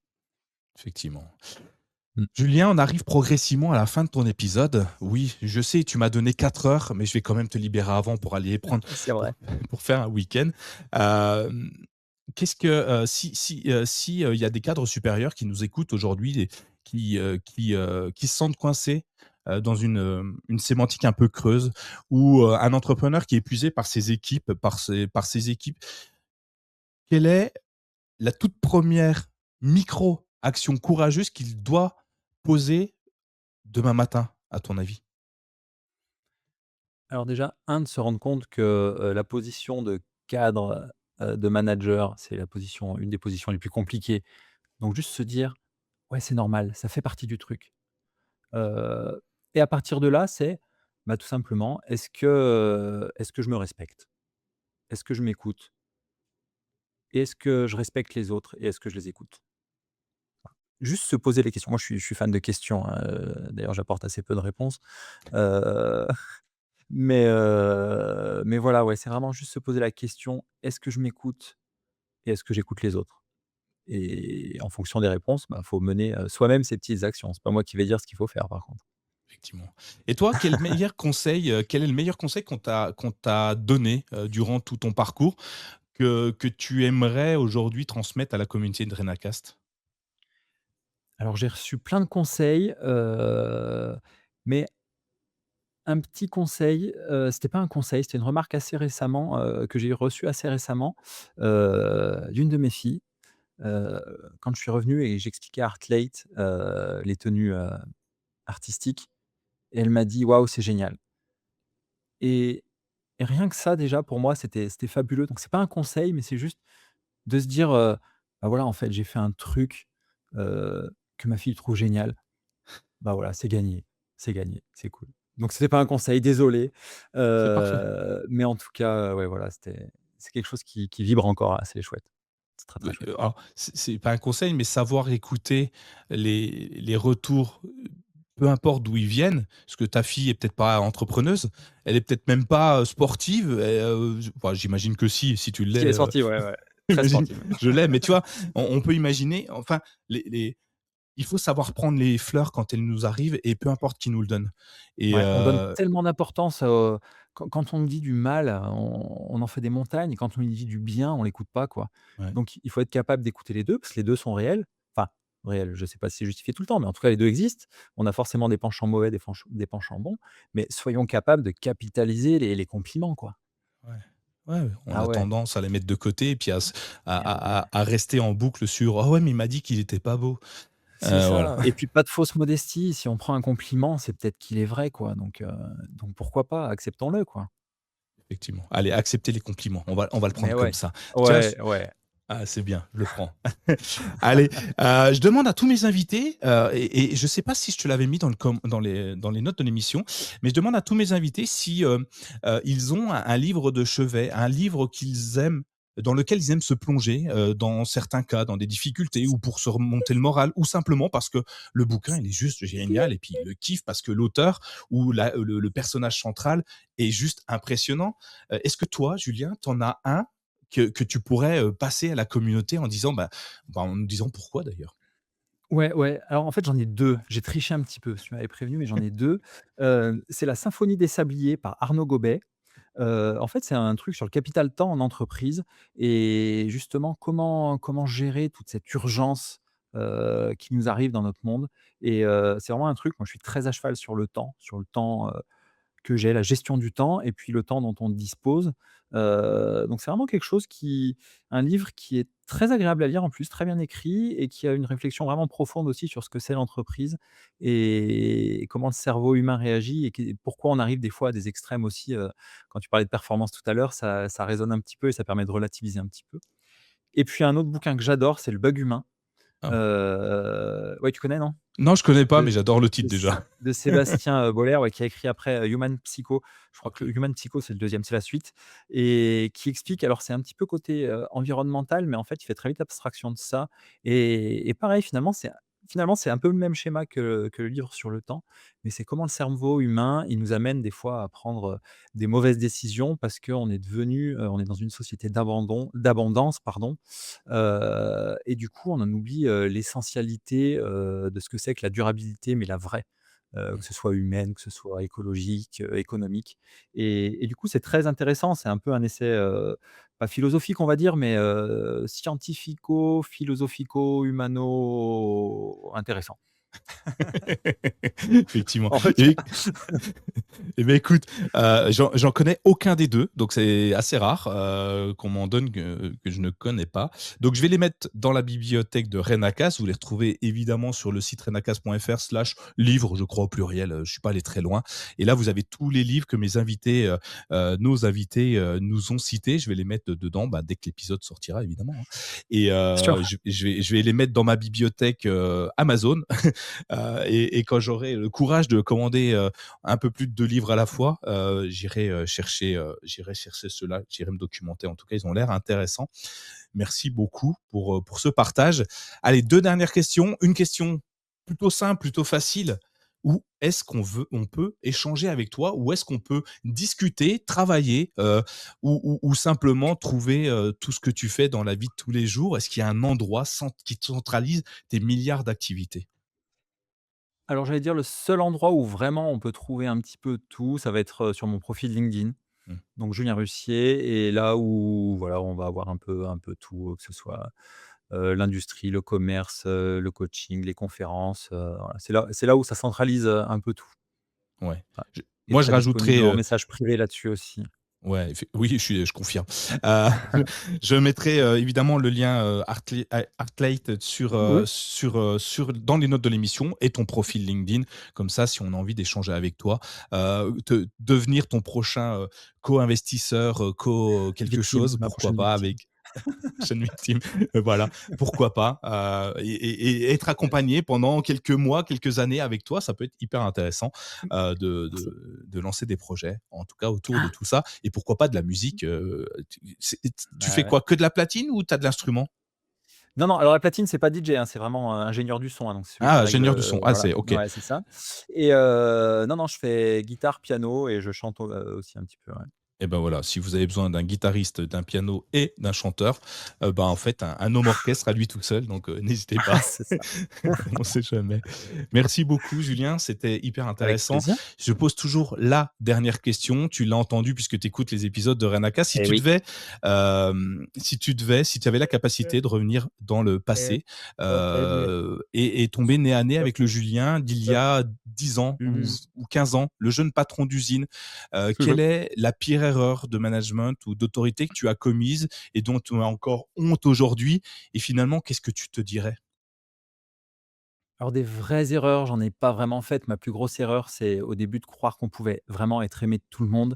effectivement. Mmh. Julien, on arrive progressivement à la fin de ton épisode. Oui, je sais, tu m'as donné 4 heures, mais je vais quand même te libérer avant pour aller prendre C'est pour vrai. pour faire un week-end. Hem, qu'est-ce que, si, il y a des cadres supérieurs qui nous écoutent aujourd'hui et qui se sentent coincés, dans une sémantique un peu creuse ou, un entrepreneur qui est épuisé par ses équipes, par ses équipes, quelle est la toute première micro-action courageuse qu'il doit poser demain matin, à ton avis? Alors déjà, un de se rendre compte que, la position de cadre, de manager, c'est la position une des positions les plus compliquées. Donc juste se dire: «Ouais, c'est normal, ça fait partie du truc». Heu et à partir de là, c'est, bah, tout simplement, est-ce que je me respecte? Est-ce que je m'écoute? Et est-ce que je respecte les autres et est-ce que je les écoute? Juste se poser les questions. Moi, je suis fan de questions, hein, d'ailleurs, j'apporte assez peu de réponses, heu, mais voilà, ouais, c'est vraiment juste se poser la question: «Est-ce que je m'écoute et est-ce que j'écoute les autres?» Et en fonction des réponses, bah, faut mener, soi-même ses petites actions. C'est pas moi qui vais dire ce qu'il faut faire, par contre. Effectivement. Et toi, quel est le meilleur conseil qu'on t'a donné, durant tout ton parcours, que tu aimerais aujourd'hui transmettre à la communauté de Renacast? Alors j'ai reçu plein de conseils, mais un petit conseil, c'était pas un conseil, c'était une remarque assez récemment, que j'ai reçue assez récemment, d'une de mes filles. Heu, Quand je suis revenu et j'expliquais à Artlate, les tenues, artistiques, et elle m'a dit: «Waouh, c'est génial», et rien que ça déjà pour moi c'était fabuleux. Donc c'est pas un conseil, mais c'est juste de se dire, «Bah, voilà, en fait, j'ai fait un truc, que ma fille trouve génial. Bah, voilà, c'est gagné, c'est cool». Donc c'était pas un conseil, désolé, C'est parfait. mais en tout cas, ouais, voilà, c'est quelque chose qui vibre encore, là, c'est chouette. C'est très, très chouette. Alors c'est pas un conseil, mais savoir écouter les retours, peu importe d'où ils viennent, parce que ta fille est peut-être pas entrepreneuse, elle est peut-être même pas, sportive et j'imagine que si tu Si l'es, elle est sportive, ouais, ouais, très j'imagine sportive. je l'ai, mais tu vois, on peut imaginer, enfin, les il faut savoir prendre les fleurs quand elles nous arrivent et peu importe qui nous le donne et Ouais, on donne tellement d'importance, quand on nous dit du mal, on en fait des montagnes, et quand on nous dit du bien, on l'écoute pas, quoi. ouais, Donc il faut être capable d'écouter les 2 parce que les 2 sont réels. Enfin, réels, je sais pas si c'est justifié tout le temps, mais en tout cas les 2 existent. On a forcément des penchants mauvais, des penchants bons, mais soyons capables de capitaliser les compliments, quoi. ouais, ouais, on Ah a ouais, tendance à les mettre de côté et puis à s et ouais. à rester en boucle sur: «Ah ouais, mais il m'a dit qu'il était pas beau». C'est Voilà. ça, et puis pas de fausse modestie. Si on prend un compliment, c'est peut-être qu'il est vrai, quoi, donc pourquoi pas? Acceptons-le, quoi. Effectivement. Allez, accepter les compliments. On va le Mais prendre comme ouais, ça. Tiens, ouais, ouais. c'est bien, je le prends. Allez, je demande à tous mes invités, et je sais pas si je te l'avais mis dans les notes de l'émission, mais je demande à tous mes invités si, ils ont un livre de chevet, un livre qu'ils aiment, dans lequel ils aiment se plonger, dans certains cas, dans des difficultés ou pour se remonter le moral ou simplement parce que le bouquin, il est juste génial et puis ils le kiffent parce que l'auteur ou le personnage central est juste impressionnant. Est-ce que toi, Julien, tu en as un que tu pourrais, passer à la communauté en disant, en nous disant pourquoi d'ailleurs? Ouais, ouais. Alors, en fait, j'en ai 2. J'ai triché un petit peu, parce que tu m'avais prévenu, mais j'en ai 2. C'est La Symphonie des sabliers par Arnaud Gobet. En fait, c'est un truc sur le capital temps en entreprise, et justement comment gérer toute cette urgence, qui nous arrive dans notre monde, et c'est vraiment un truc, moi je suis très à cheval sur le temps, que j'ai, la gestion du temps et puis le temps dont on dispose. Donc c'est vraiment quelque chose qui un livre qui est très agréable à lire en plus, très bien écrit, et qui a une réflexion vraiment profonde aussi sur ce que c'est l'entreprise, et comment le cerveau humain réagit, et pourquoi on arrive des fois à des extrêmes aussi, quand tu parlais de performance tout à l'heure, ça résonne un petit peu et ça permet de relativiser un petit peu. Et puis un autre bouquin que j'adore, c'est Le Bug humain. Ah. Ouais, tu connais, non? Non, je connais pas, mais De j'adore le de titre S déjà. de Sébastien, Boller, ouais, qui a écrit après, Human Psycho. Je crois que OK. le Human Psycho, c'est le deuxième, c'est la suite, et qui explique, alors c'est un petit peu côté, environnemental, mais en fait, il fait très vite abstraction de ça, et pareil, finalement, c'est un peu le même schéma que le livre sur le temps, mais c'est comment le cerveau humain, il nous amène des fois à prendre, des mauvaises décisions parce qu'on est devenu, on est dans une société d'abondance, pardon, et du coup, on en oublie, l'essentialité, de ce que c'est que la durabilité, mais la vraie, que ce soit humaine, que ce soit écologique, économique, et du coup, c'est très intéressant. C'est un peu un essai, pas philosophique, on va dire, mais scientifico-philosophico-humano intéressant. Effectivement. En fait, Et Eh beh, écoute, j'en connais aucun des 2, donc c'est assez rare, qu'on m'en donne que je ne connais pas. Donc je vais les mettre dans la bibliothèque de Renacas. Vous les retrouvez évidemment sur le site renacas.fr/livres, je crois au pluriel, je suis pas allé très loin et là, vous avez tous les livres que mes invités, nos invités, nous ont cités. Je vais les mettre dedans, dès que l'épisode sortira évidemment, hein et bien sûr. je vais les mettre dans ma bibliothèque, Amazon, et quand j'aurai le courage de commander, un peu plus de 2 livres livres à la fois. J'irai chercher ceux-là, j'irai me documenter. En tout cas, ils ont l'air intéressants. Merci beaucoup pour ce partage. Allez, 2 dernières questions. Une question plutôt simple, plutôt facile. Où est-ce on peut échanger avec toi? Où est-ce qu'on peut discuter, travailler, ou simplement trouver, tout ce que tu fais dans la vie de tous les jours? Est-ce qu'il y a un endroit qui centralise tes milliards d'activités? Alors j'allais dire le seul endroit où vraiment on peut trouver un petit peu tout, ça va être, sur mon profil LinkedIn, Mmh. donc Julien Russier et là où voilà, on va avoir un peu tout, que ce soit, l'industrie, le commerce, le coaching, les conférences, voilà. C'est là où ça centralise, un peu tout. Ouais. Voilà Je et Moi, je très rajouterais, disponible en message privé là-dessus aussi. ouais, oui, je confirme. Heu, je mettrai, évidemment le lien, Artlate Oui. dans les notes de l'émission et ton profil LinkedIn. Comme ça, si on a envie d'échanger avec toi, te devenir ton prochain, co-investisseur, quelque Victime, chose, ma pourquoi prochaine pas victime. avec chaîne victime, voilà, pourquoi pas, et être accompagné pendant quelques mois, quelques années avec toi, ça peut être hyper intéressant, Merci. de lancer des projets, en tout cas autour de tout ça et pourquoi pas de la musique, tu fais Bah, ouais. quoi? Que de la platine ou tu as de l'instrument? Non, non, alors la platine, c'est pas DJ, hein, c'est vraiment, ingénieur du son, hein, donc c'est celui Ah, qui règle, ingénieur du son, ah voilà, c'est OK. ouais, c'est ça et non, non, je fais guitare, piano et je chante aussi un petit peu, ouais. Et ben voilà, si vous avez besoin d'un guitariste, d'un piano et d'un chanteur, bah, en fait, un homme orchestre à lui tout seul, donc n'hésitez pas. C'est ça. On sait jamais. Merci beaucoup Julien, c'était hyper Avec intéressant. plaisir. Je pose toujours la dernière question, tu l'as entendu puisque tu écoutes les épisodes de Renaka. Eh oui. Si tu avais la capacité de revenir dans le passé, et tomber nez à nez avec le Julien d'il y a 10 ans Mmh. ou 15 ans, le jeune patron d'usine, quelle est la pire erreur de management ou d'autorité que tu as commise et dont tu as encore honte aujourd'hui? Et finalement, qu'est-ce que tu te dirais? Alors des vraies erreurs, j'en ai pas vraiment faites. Ma plus grosse erreur, c'est au début de croire qu'on pouvait vraiment être aimé de tout le monde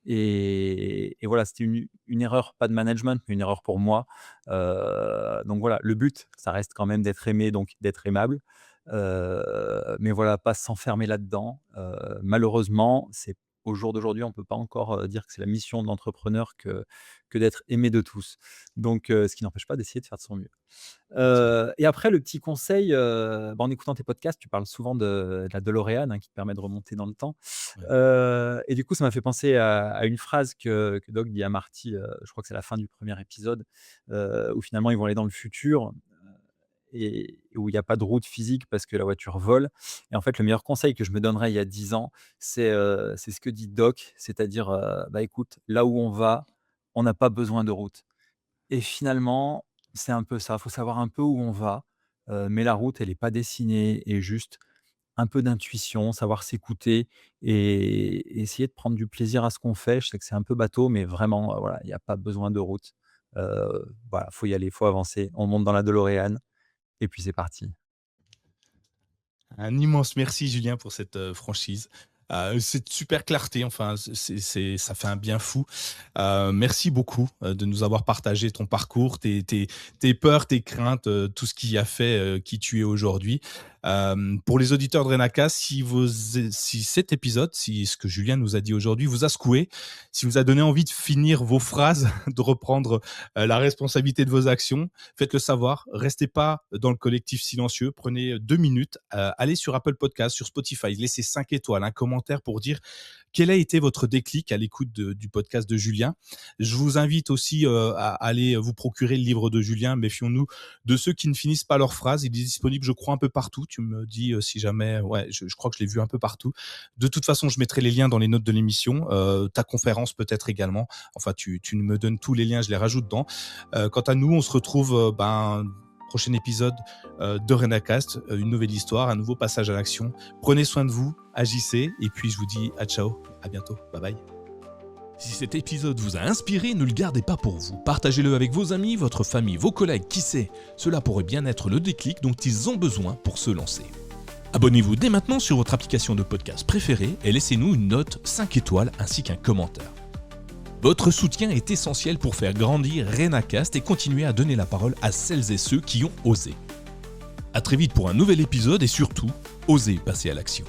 et voilà, c'était une erreur, pas de management, mais une erreur pour moi. Donc voilà, le but, ça reste quand même d'être aimé, donc d'être aimable. Mais voilà, pas s'enfermer là-dedans. Malheureusement, c'est au jour d'aujourd'hui, on ne peut pas encore, dire que c'est la mission de l'entrepreneur que d'être aimé de tous. Donc ce qui n'empêche pas d'essayer de faire de son mieux. Et après le petit conseil, en écoutant tes podcasts, tu parles souvent de la DeLorean, hein, qui te permet de remonter dans le temps. Ouais. Et du coup, ça m'a fait penser à une phrase que Doc dit à Marty, je crois que c'est la fin du premier épisode, où finalement ils vont aller dans le futur, et où il y a pas de route physique parce que la voiture vole. Et en fait, le meilleur conseil que je me donnerais il y a 10 ans, c'est ce que dit Doc, c'est-à-dire, «Bah, écoute, là où on va, on n'a pas besoin de route». Et finalement, c'est un peu ça. Il faut savoir un peu où on va, mais la route, elle est pas dessinée et juste un peu d'intuition, savoir s'écouter et essayer de prendre du plaisir à ce qu'on fait. Je sais que c'est un peu bateau, mais vraiment, voilà, il y a pas besoin de route. Voilà, faut y aller, faut avancer. On monte dans la DeLorean et puis c'est parti. Un immense merci Julien pour cette, franchise. Cette super clarté, enfin, ça fait un bien fou. Merci beaucoup, de nous avoir partagé ton parcours, tes peurs, tes craintes, tout ce qui a fait, qui tu es aujourd'hui. Pour les auditeurs de Renaka, si cet épisode, si ce que Julien nous a dit aujourd'hui vous a secoué, si vous a donné envie de finir vos phrases, de reprendre, la responsabilité de vos actions, faites-le savoir. Restez pas dans le collectif silencieux. Prenez 2 minutes, allez sur Apple Podcast, sur Spotify, laissez 5 étoiles, un commentaire pour dire quel a été votre déclic à l'écoute du podcast de Julien. Je vous invite aussi, à aller vous procurer le livre de Julien. Méfions-nous de ceux qui ne finissent pas leur phrase. Il est disponible, je crois, un peu partout. Tu me dis, si jamais, ouais, je crois que je l'ai vu un peu partout. De toute façon, je mettrai les liens dans les notes de l'émission. Ta conférence peut-être également. Enfin, tu me donnes tous les liens, je les rajoute dedans. Quant à nous, on se retrouve, prochain épisode, de Renacast, une nouvelle histoire, un nouveau passage à l'action. Prenez soin de vous, agissez, et puis je vous dis à ciao, à bientôt, bye bye. Si cet épisode vous a inspiré, ne le gardez pas pour vous. Partagez-le avec vos amis, votre famille, vos collègues, qui sait. Cela pourrait bien être le déclic dont ils ont besoin pour se lancer. Abonnez-vous dès maintenant sur votre application de podcast préférée et laissez-nous une note 5 étoiles ainsi qu'un commentaire. Votre soutien est essentiel pour faire grandir Renacast et continuer à donner la parole à celles et ceux qui ont osé. À très vite pour un nouvel épisode et surtout, osez passer à l'action.